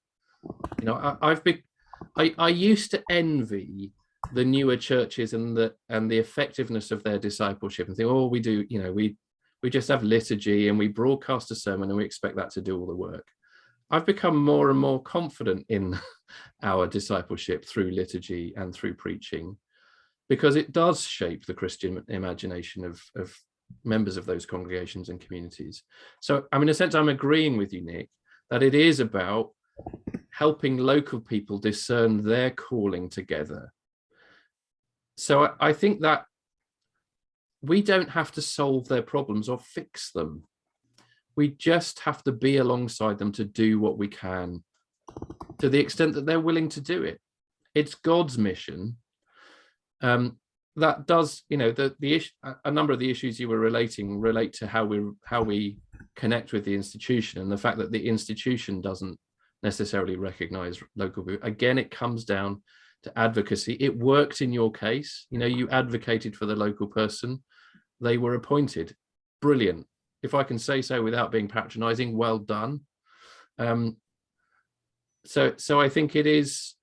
I used to envy the newer churches and the effectiveness of their discipleship, and think, oh, we do, we just have liturgy and we broadcast a sermon and we expect that to do all the work. I've become more and more confident in our discipleship through liturgy and through preaching, because it does shape the Christian imagination of members of those congregations and communities. So, in a sense, I'm agreeing with you, Nick, that it is about helping local people discern their calling together. So I think that we don't have to solve their problems or fix them. We just have to be alongside them to do what we can, to the extent that they're willing to do it. It's God's mission. That does, a number of the issues you were relate to how we connect with the institution, and the fact that the institution doesn't necessarily recognize local people. Again, it comes down to advocacy. It worked in your case. You know, you advocated for the local person. They were appointed. Brilliant. If I can say so without being patronizing, well done. So I think it's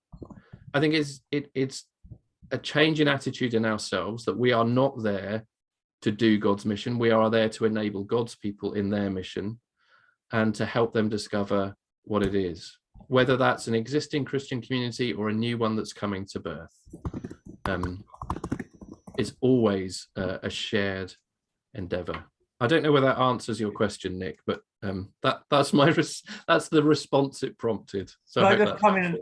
a change in attitude in ourselves, that we are not there to do God's mission. We are there to enable God's people in their mission and to help them discover what it is, whether that's an existing Christian community or a new one that's coming to birth. It's always a shared endeavor. I don't know whether that answers your question, Nick, but that's the response it prompted. So Can I just come in,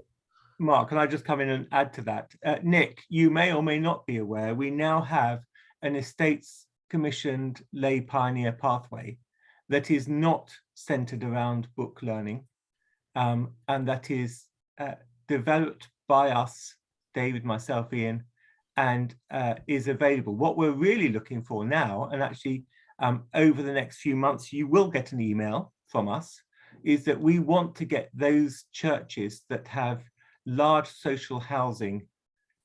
Mark, can I just come in and add to that? Nick, you may or may not be aware, we now have an estates commissioned lay pioneer pathway that is not centered around book learning, and that is developed by us, David, myself, Ian, and is available. What we're really looking for now, and actually over the next few months, you will get an email from us, is that we want to get those churches that have large social housing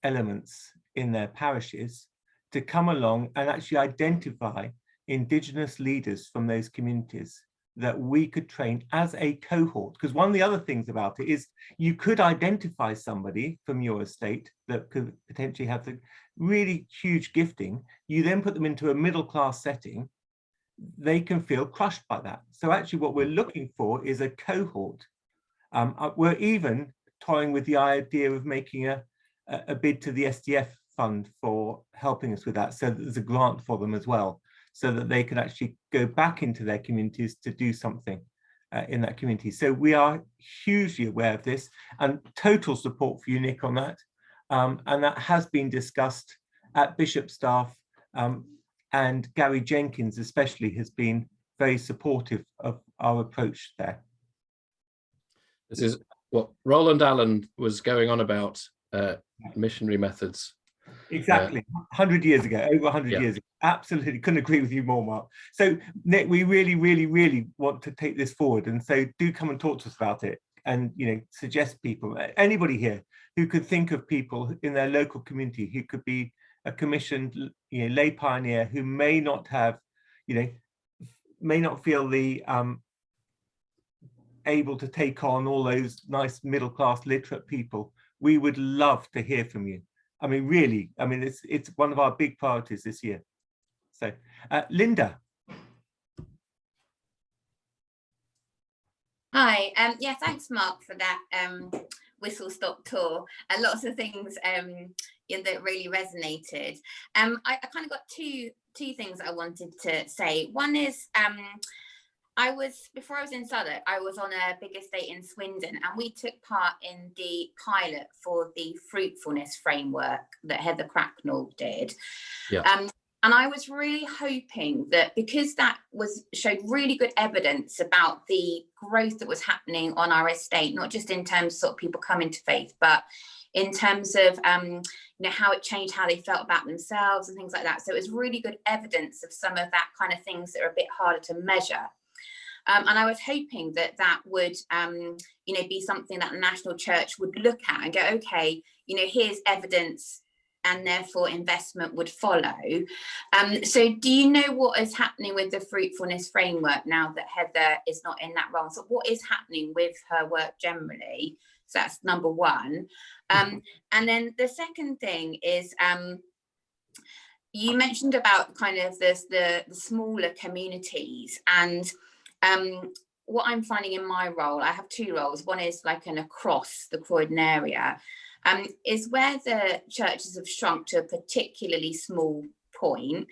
elements in their parishes to come along and actually identify Indigenous leaders from those communities that we could train as a cohort. Because one of the other things about it is you could identify somebody from your estate that could potentially have the really huge gifting. You then put them into a middle class setting, they can feel crushed by that. So actually what we're looking for is a cohort. We're even toying with the idea of making a bid to the SDF fund for helping us with that, so that there's a grant for them as well, so that they can actually go back into their communities to do something in that community. So we are hugely aware of this, and total support for you, Nick, on that. And that has been discussed at Bishop staff, and Gary Jenkins especially has been very supportive of our approach there. This is what Roland Allen was going on about, missionary methods. Exactly, 100 years ago, over 100 Yeah. years ago. Absolutely, couldn't agree with you more, Mark. So Nick, we really, really, really want to take this forward, and so do come and talk to us about it, and suggest people, anybody here who could think of people in their local community who could be a commissioned lay pioneer, who may not have, may not feel the able to take on all those nice middle class literate people. We would love to hear from you. I mean, really, it's one of our big priorities this year. So, Linda. Hi, yeah, thanks, Mark, for that whistle stop tour. And lots of things that really resonated. I kind of got two things I wanted to say. One is, before I was in Southwark, I was on a big estate in Swindon, and we took part in the pilot for the fruitfulness framework that Heather Cracknell did. Yeah. And I was really hoping that, because that showed really good evidence about the growth that was happening on our estate, not just in terms of sort of people coming to faith, but in terms of how it changed how they felt about themselves and things like that. So it was really good evidence of some of that kind of things that are a bit harder to measure. And I was hoping that would, be something that the National Church would look at and go, okay, here's evidence, and therefore investment would follow. So do you know what is happening with the fruitfulness framework now that Heather is not in that role? So what is happening with her work generally? So that's number one. And then the second thing is, you mentioned about kind of the smaller communities, and what I'm finding in my role, I have two roles. One is like an across the Croydon area, is where the churches have shrunk to a particularly small point.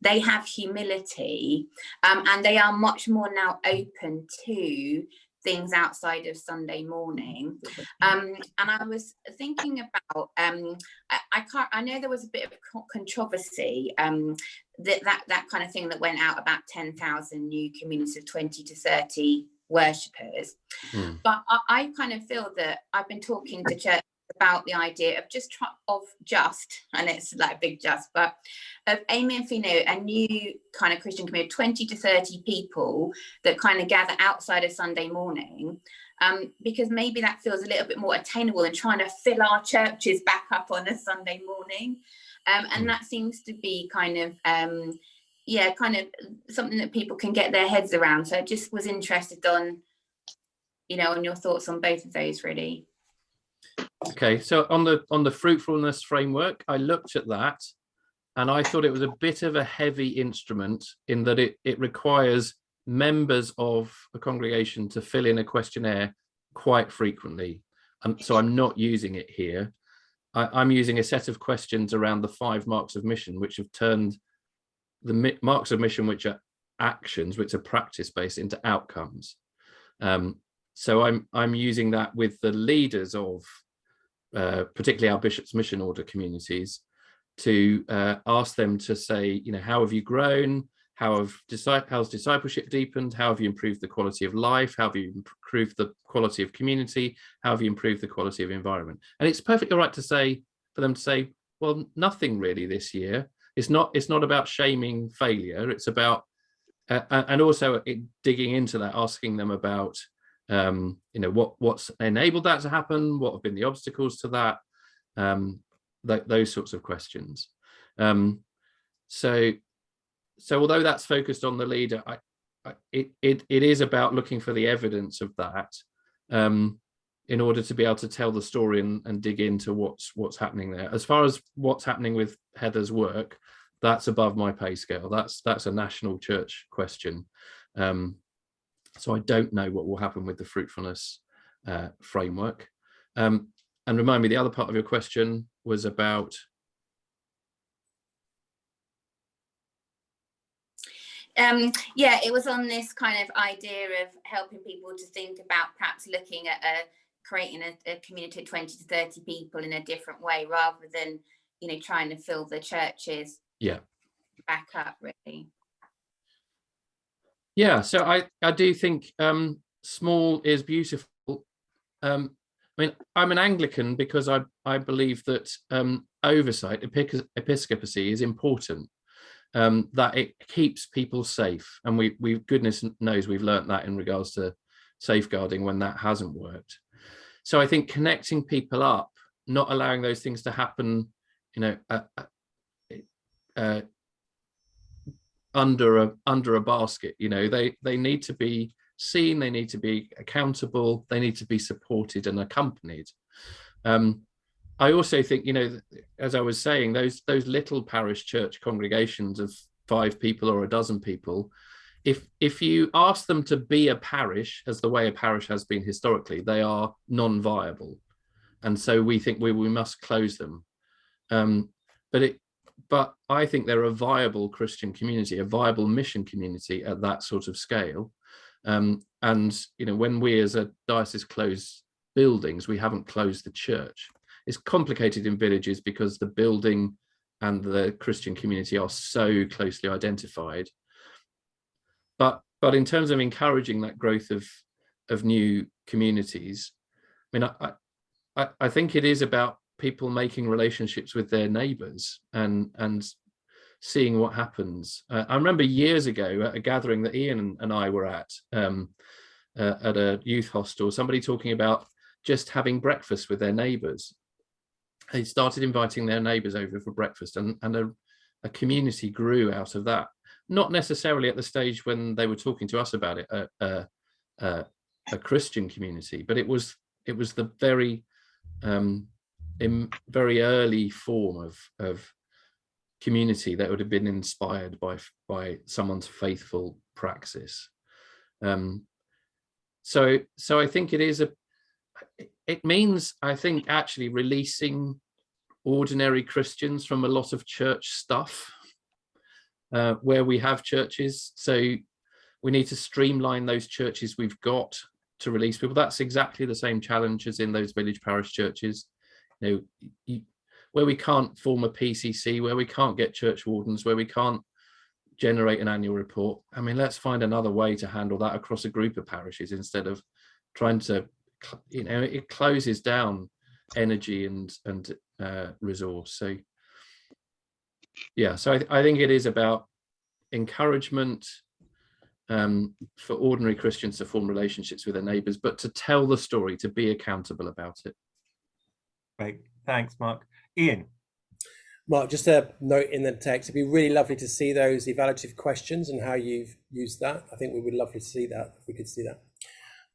They have humility, and they are much more now open to things outside of Sunday morning. And I was thinking about, I know there was a bit of controversy, that kind of thing that went out about 10,000 new communities of 20 to 30 worshippers. But I kind of feel that I've been talking to church about the idea of and it's like a big just, but of aiming for a new kind of Christian community, 20 to 30 people that kind of gather outside of Sunday morning, because maybe that feels a little bit more attainable than trying to fill our churches back up on a Sunday morning. And that seems to be kind of something that people can get their heads around. So I just was interested on, on your thoughts on both of those, really. Okay, so on the fruitfulness framework, I looked at that and I thought it was a bit of a heavy instrument in that it requires members of a congregation to fill in a questionnaire quite frequently. So I'm not using it here. I'm using a set of questions around the 5 marks of mission, which have turned the marks of mission, which are actions, which are practice-based, into outcomes. So I'm using that with the leaders of particularly our Bishop's Mission Order communities, to ask them to say, how have you grown? How's discipleship deepened? How have you improved the quality of life? How have you improved the quality of community? How have you improved the quality of environment? And it's perfectly right for them to say, well, nothing really this year. It's not about shaming failure. It's about, and also digging into that, asking them about, what's enabled that to happen? What have been the obstacles to that? Those sorts of questions. So although that's focused on the leader, it is about looking for the evidence of that in order to be able to tell the story and dig into what's happening there. As far as what's happening with Heather's work, that's above my pay scale. That's a national church question. So I don't know what will happen with the fruitfulness framework. And remind me, the other part of your question was about. It was on this kind of idea of helping people to think about perhaps looking at creating a community of 20 to 30 people in a different way, rather than, trying to fill the churches back up, really. Yeah, so I do think small is beautiful. I mean, I'm an Anglican because I believe that oversight, episcopacy, is important. That it keeps people safe, and we goodness knows we've learnt that in regards to safeguarding when that hasn't worked. So I think connecting people up, not allowing those things to happen, under a basket. They need to be seen, they need to be accountable, they need to be supported and accompanied. I also think, as I was saying, those little parish church congregations of 5 people or a dozen people, if you ask them to be a parish, as the way a parish has been historically, they are non-viable, and so we think we must close them. But I think they're a viable Christian community, a viable mission community at that sort of scale. And when we as a diocese close buildings, we haven't closed the church. It's complicated in villages because the building and the Christian community are so closely identified. But in terms of encouraging that growth of new communities, I mean, I think it is about people making relationships with their neighbours and seeing what happens. I remember years ago at a gathering that Ian and I were at a youth hostel, somebody talking about just having breakfast with their neighbours. They started inviting their neighbours over for breakfast, and a community grew out of that. Not necessarily at the stage when they were talking to us about it, a Christian community, but it was the very very early form of community that would have been inspired by someone's faithful praxis. So I think it means, I think, actually releasing ordinary Christians from a lot of church stuff where we have churches. So we need to streamline those churches we've got to release people. That's exactly the same challenge as in those village parish churches, where we can't form a PCC, where we can't get church wardens, where we can't generate an annual report. I mean, let's find another way to handle that across a group of parishes instead of trying to, it closes down energy and resource. So yeah, so I think it is about encouragement, for ordinary Christians to form relationships with their neighbours, but to tell the story, to be accountable about it. Great, thanks, Mark. Ian. Mark, just a note in the text, it'd be really lovely to see those evaluative questions and how you've used that. I think we would love to see that, if we could see that.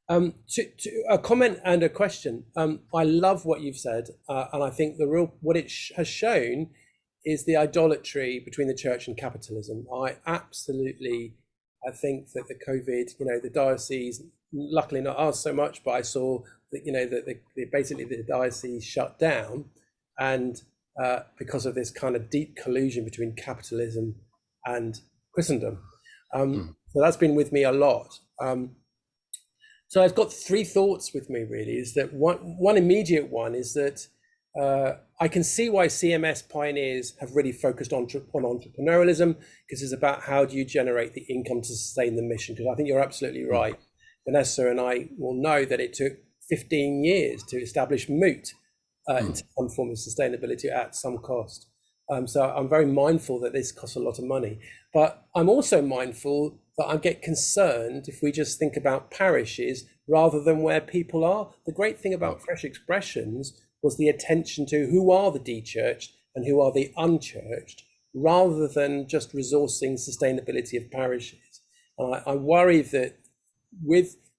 To a comment and a question. I love what you've said, and I think what it has shown is the idolatry between the church and capitalism. I think that the COVID, the diocese, luckily not us so much, but I saw that, that basically the diocese shut down, and because of this kind of deep collusion between capitalism and Christendom. So that's been with me a lot. So I've got three thoughts with me, really. Is that one immediate one is that I can see why CMS pioneers have really focused on entrepreneurialism, because it's about how do you generate the income to sustain the mission. Because I think you're absolutely right. Vanessa and I will know that it took 15 years to establish Moot into some form of sustainability at some cost. So I'm very mindful that this costs a lot of money, but I'm also mindful that I get concerned if we just think about parishes rather than where people are. The great thing about Fresh Expressions was the attention to who are the de-churched and who are the unchurched, rather than just resourcing sustainability of parishes. I worry that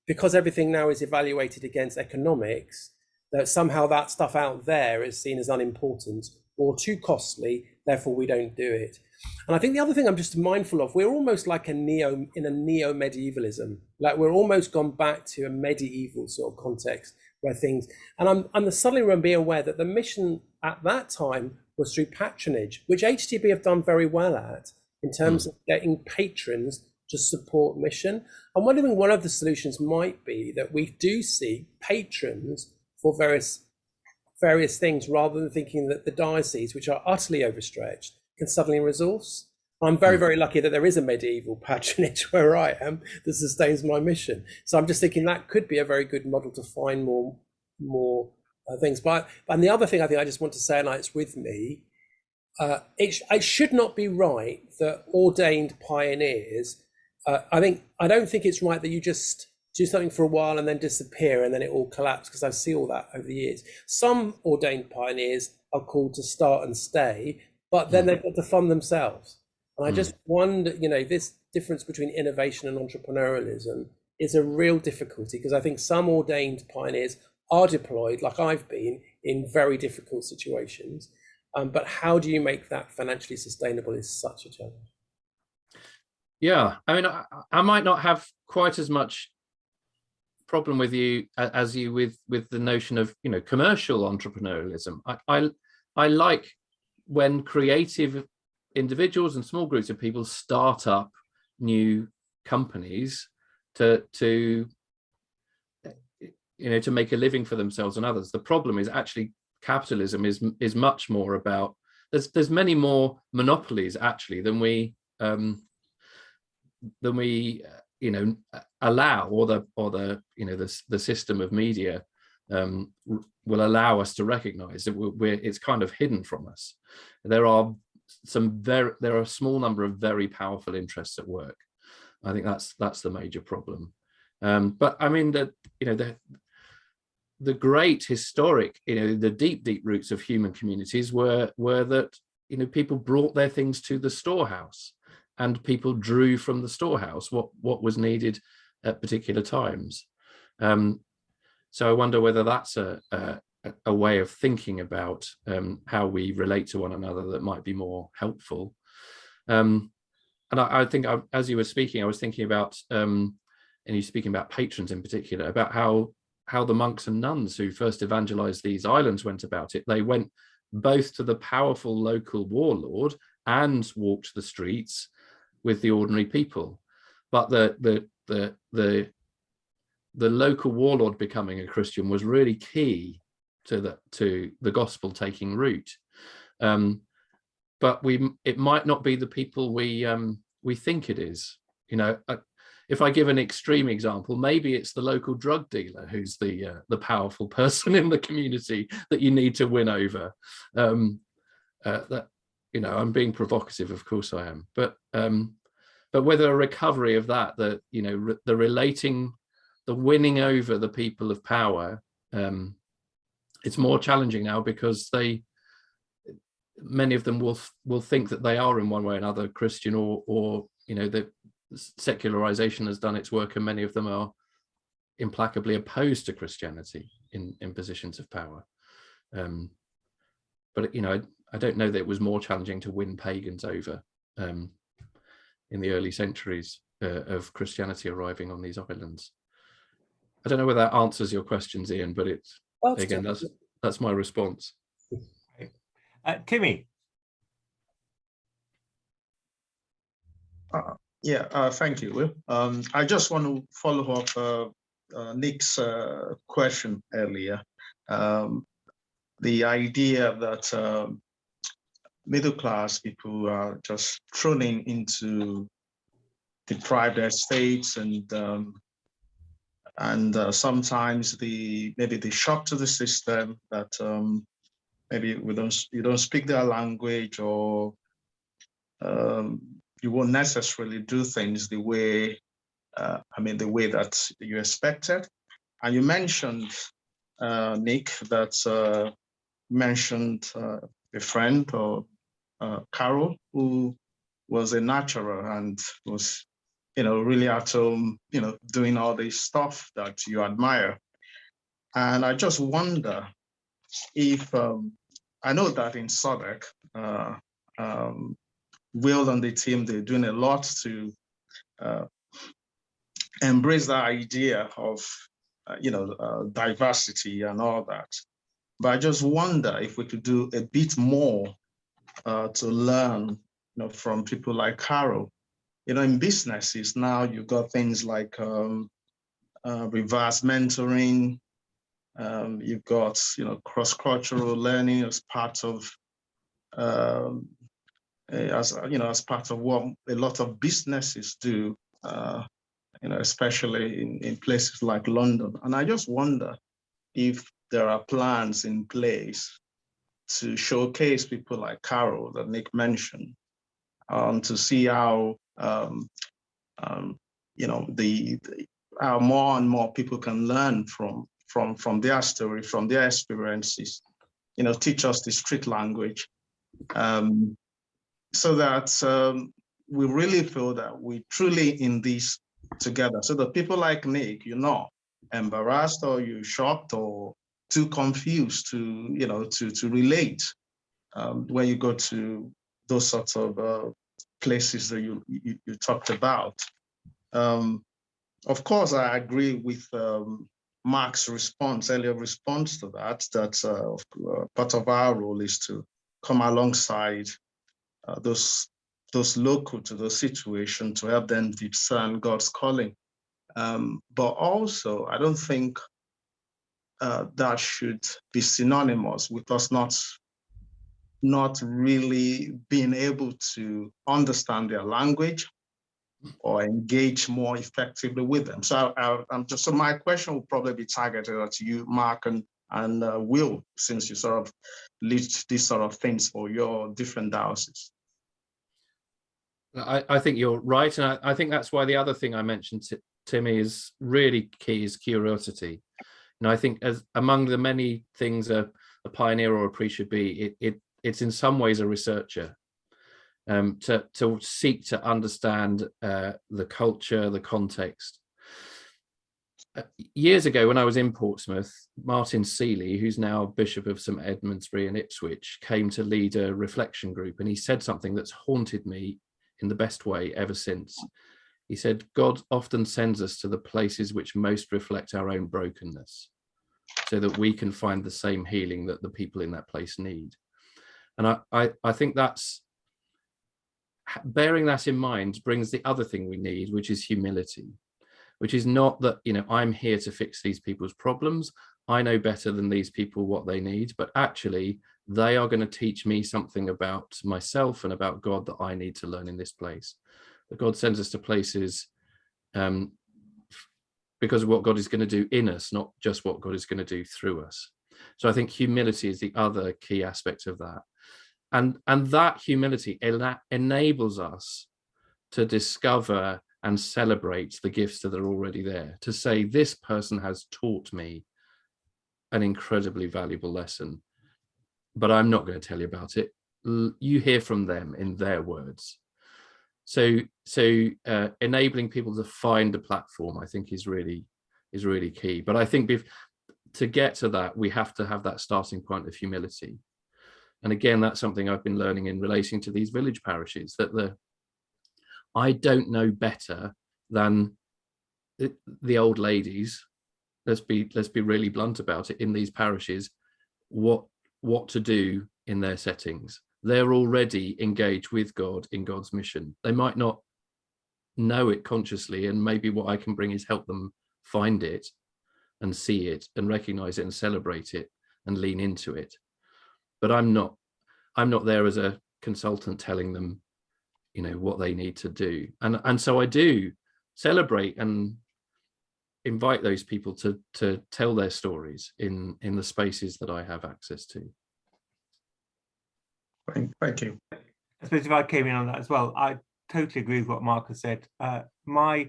because everything now is evaluated against economics, that somehow that stuff out there is seen as unimportant or too costly, therefore we don't do it. And I think the other thing I'm just mindful of, we're almost like in a neo-medievalism, like we're almost gone back to a medieval sort of context where things, and I'm suddenly being aware that the mission at that time was through patronage, which HTB have done very well at in terms of getting patrons to support mission. I'm wondering one of the solutions might be that we do see patrons for various things, rather than thinking that the diocese, which are utterly overstretched, can suddenly resource. I'm very, very lucky that there is a medieval patronage where I am that sustains my mission. So I'm just thinking that could be a very good model to find more things. And the other thing I think I just want to say, and it's with me, it should not be right that ordained pioneers, I don't think it's right that you just do something for a while and then disappear and then it all collapses, because I see all that over the years. Some ordained pioneers are called to start and stay, but then they've got to fund themselves. And I just wonder, this difference between innovation and entrepreneurialism is a real difficulty, because I think some ordained pioneers are deployed, like I've been, in very difficult situations. But how do you make that financially sustainable is such a challenge. Yeah, I mean, I might not have quite as much problem with you as you with the notion of commercial entrepreneurialism. I like when creative individuals and small groups of people start up new companies to make a living for themselves and others. The problem is actually capitalism is much more about, there's many more monopolies actually than we allow, or the system of media will allow us to recognize that it's kind of hidden from us. There are a small number of very powerful interests at work. I think that's the major problem. But I mean the great historic, the deep roots of human communities were that people brought their things to the storehouse, and people drew from the storehouse what was needed at particular times. So I wonder whether that's a way of thinking about how we relate to one another that might be more helpful. And I think as you were speaking, I was thinking about, and you speaking about patrons in particular, about how the monks and nuns who first evangelized these islands went about it. They went both to the powerful local warlord and walked the streets with the ordinary people. But the local warlord becoming a Christian was really key to the gospel taking root. But it might not be the people we think it is. If I give an extreme example, maybe it's the local drug dealer who's the powerful person in the community that you need to win over. I'm being provocative, of course I am, but but whether a recovery of that, the the relating, the winning over the people of power, it's more challenging now because many of them will think that they are in one way or another Christian, or the secularization has done its work, and many of them are implacably opposed to Christianity in positions of power. But I don't know that it was more challenging to win pagans over in the early centuries of Christianity arriving on these islands. I don't know whether that answers your questions, Ian, but it's again, that's my response. Timmy. Thank you, Will. I just want to follow up Nick's question earlier. The idea that middle-class people are just thrown into deprived estates, and sometimes maybe the shock to the system that maybe you don't speak their language, or you won't necessarily do things the way the way that you expected. And you mentioned, Nick, that mentioned a friend, or Carol, who was a natural and was really at home, doing all this stuff that you admire. And I just wonder if I know that in SODEC, Will and the team, they're doing a lot to embrace the idea of diversity and all that. But I just wonder if we could do a bit more to learn from people like Carol. In businesses now, you've got things like reverse mentoring. You've got cross-cultural learning as part of as part of what a lot of businesses do, especially in places like London. And I just wonder if there are plans in place to showcase people like Carol that Nick mentioned, to see how how more and more people can learn from their story, from their experiences, teach us the street language, so that we really feel that we truly in this together. So that people like Nick, you're not embarrassed, or you're shocked, or too confused to to relate when you go to those sorts of places that you talked about. Of course, I agree with Mark's earlier response to that, part of our role is to come alongside those local to those situations to help them discern God's calling. But also, I don't think that should be synonymous with us not really being able to understand their language or engage more effectively with them. So so my question will probably be targeted at you, Mark, and Will, since you sort of lead these sort of things for your different dioceses. I think you're right, and I think that's why the other thing I mentioned, Timmy, is really key, is curiosity. And I think as among the many things a pioneer or a priest should be, it's in some ways a researcher, to seek to understand the culture, the context. Years ago, when I was in Portsmouth, Martin Seeley, who's now Bishop of St Edmundsbury and Ipswich, came to lead a reflection group, and he said something that's haunted me in the best way ever since. He said, God often sends us to the places which most reflect our own brokenness, so that we can find the same healing that the people in that place need. And I think that's, bearing that in mind brings the other thing we need, which is humility, which is not that, I'm here to fix these people's problems. I know better than these people what they need, but actually they are going to teach me something about myself and about God that I need to learn in this place. That God sends us to places because of what God is going to do in us, not just what God is going to do through us. So I think humility is the other key aspect of that. And that humility enables us to discover and celebrate the gifts that are already there, to say this person has taught me an incredibly valuable lesson, but I'm not going to tell you about it. You hear from them in their words. So enabling people to find a platform, I think, is really key. But I think to get to that, we have to have that starting point of humility. And again, that's something I've been learning in relating to these village parishes, that I don't know better than the old ladies. Let's be really blunt about it, in these parishes, what to do in their settings. They're already engaged with God in God's mission. They might not know it consciously, and maybe what I can bring is help them find it and see it and recognize it and celebrate it and lean into it. But I'm not there as a consultant telling them, you know, what they need to do. And so I do celebrate and invite those people to tell their stories in the spaces that I have access to. Thank you. I suppose if I came in on that as well, I totally agree with what Mark has said. My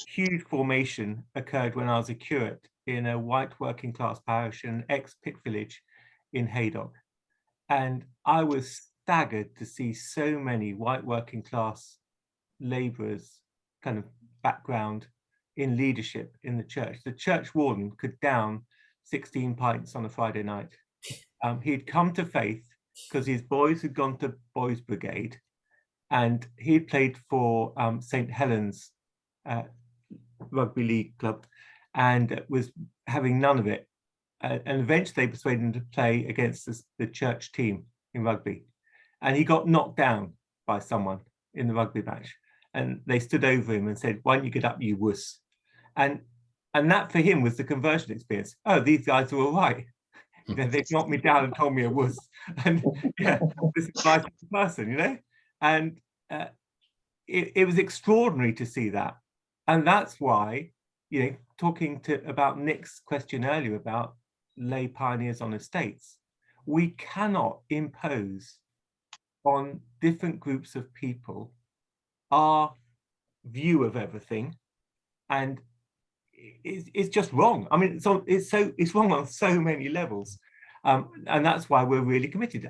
huge formation occurred when I was a curate in a white working class parish in an ex-pit village in Haydock. And I was staggered to see so many white working class labourers kind of background in leadership in the church. The church warden could down 16 pints on a Friday night. He'd come to faith because his boys had gone to Boys Brigade, and he'd played for St. Helens rugby league club and was having none of it. And eventually they persuaded him to play against the church team in rugby. And he got knocked down by someone in the rugby match. And they stood over him and said, "Why don't you get up, you wuss?" And that for him was the conversion experience. Oh, these guys are all right. You know, they've knocked me down and told me a wuss. And yeah, this is a nice person, you know? And it was extraordinary to see that. And that's why, you know, talking about Nick's question earlier about lay pioneers on estates, we cannot impose on different groups of people our view of everything, and it's just wrong. I mean, it's wrong on so many levels, and that's why we're really committed.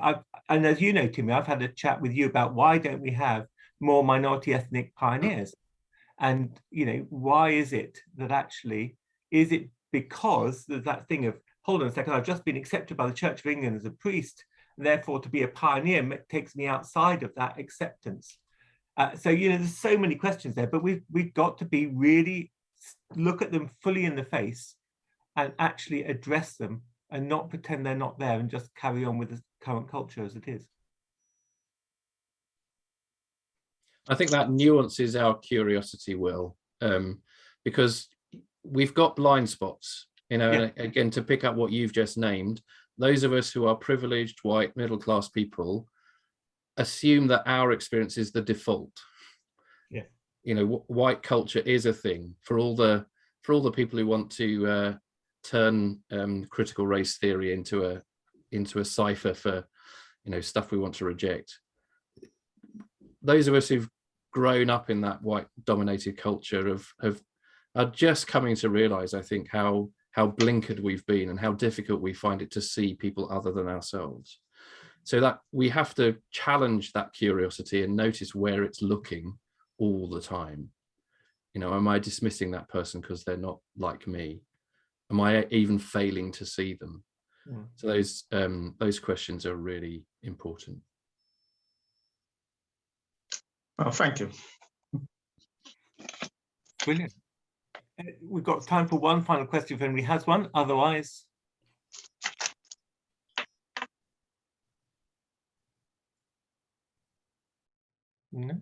And as you know, Timmy, I've had a chat with you about why don't we have more minority ethnic pioneers, and you know, why is it that actually, is it because there's that thing of, hold on a second, I've just been accepted by the Church of England as a priest, therefore to be a pioneer takes me outside of that acceptance. So, you know, there's so many questions there, but we've got to be really, look at them fully in the face and actually address them and not pretend they're not there and just carry on with the current culture as it is. I think that nuances our curiosity, Will, because we've got blind spots, you know, and again, to pick up what you've just named, those of us who are privileged, white, middle-class people assume that our experience is the default. Yeah. You know, white culture is a thing for all the people who want to turn critical race theory into a cipher for, you know, stuff we want to reject. Those of us who've grown up in that white dominated culture are just coming to realize, I think, how blinkered we've been and how difficult we find it to see people other than ourselves. So that we have to challenge that curiosity and notice where it's looking all the time. You know, am I dismissing that person because they're not like me? Am I even failing to see them? Yeah. So those questions are really important. Oh, thank you. Brilliant. We've got time for one final question if anybody has one. Otherwise, no.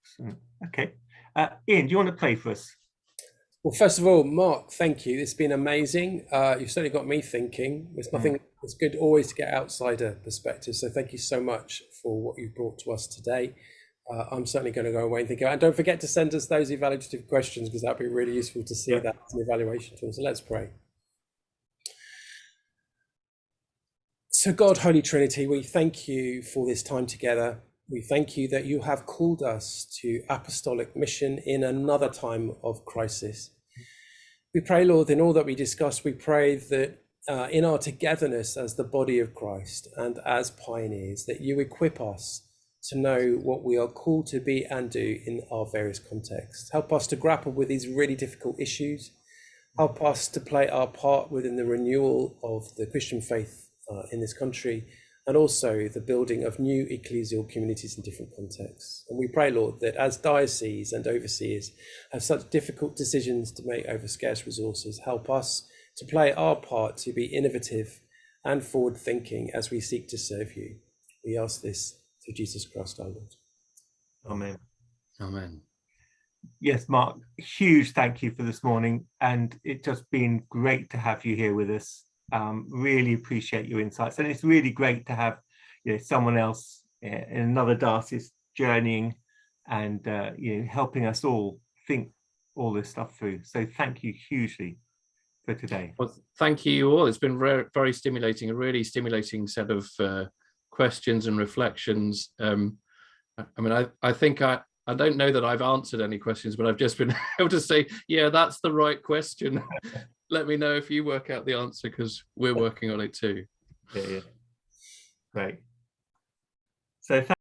Excellent. Okay. Ian, do you want to play for us? Well, first of all, Mark, thank you. It's been amazing. You've certainly got me thinking. There's nothing, it's good always to get outsider perspective. So thank you so much for what you've brought to us today. I'm certainly going to go away and think about it. And don't forget to send us those evaluative questions, because that'd be really useful to see that as an evaluation tool. So let's pray. So God, Holy Trinity, we thank you for this time together. We thank you that you have called us to apostolic mission in another time of crisis. We pray, Lord, in all that we discuss, we pray that in our togetherness as the body of Christ and as pioneers, that you equip us to know what we are called to be and do in our various contexts. Help us to grapple with these really difficult issues. Help us to play our part within the renewal of the Christian faith in this country, and also the building of new ecclesial communities in different contexts. And we pray, Lord, that as dioceses and overseers have such difficult decisions to make over scarce resources, help us to play our part to be innovative and forward-thinking as we seek to serve you. We ask this through Jesus Christ our Lord. Amen. Amen. Yes, Mark, huge thank you for this morning, and it's just been great to have you here with us. Really appreciate your insights, and it's really great to have someone else in another diocese journeying and helping us all think all this stuff through. So thank you hugely for today. Well, thank you all. It's been very stimulating, a really stimulating set of questions and reflections. I mean, I think I don't know that I've answered any questions, but I've just been able to say, yeah, that's the right question. Let me know if you work out the answer, because we're working on it too. Yeah. Great. So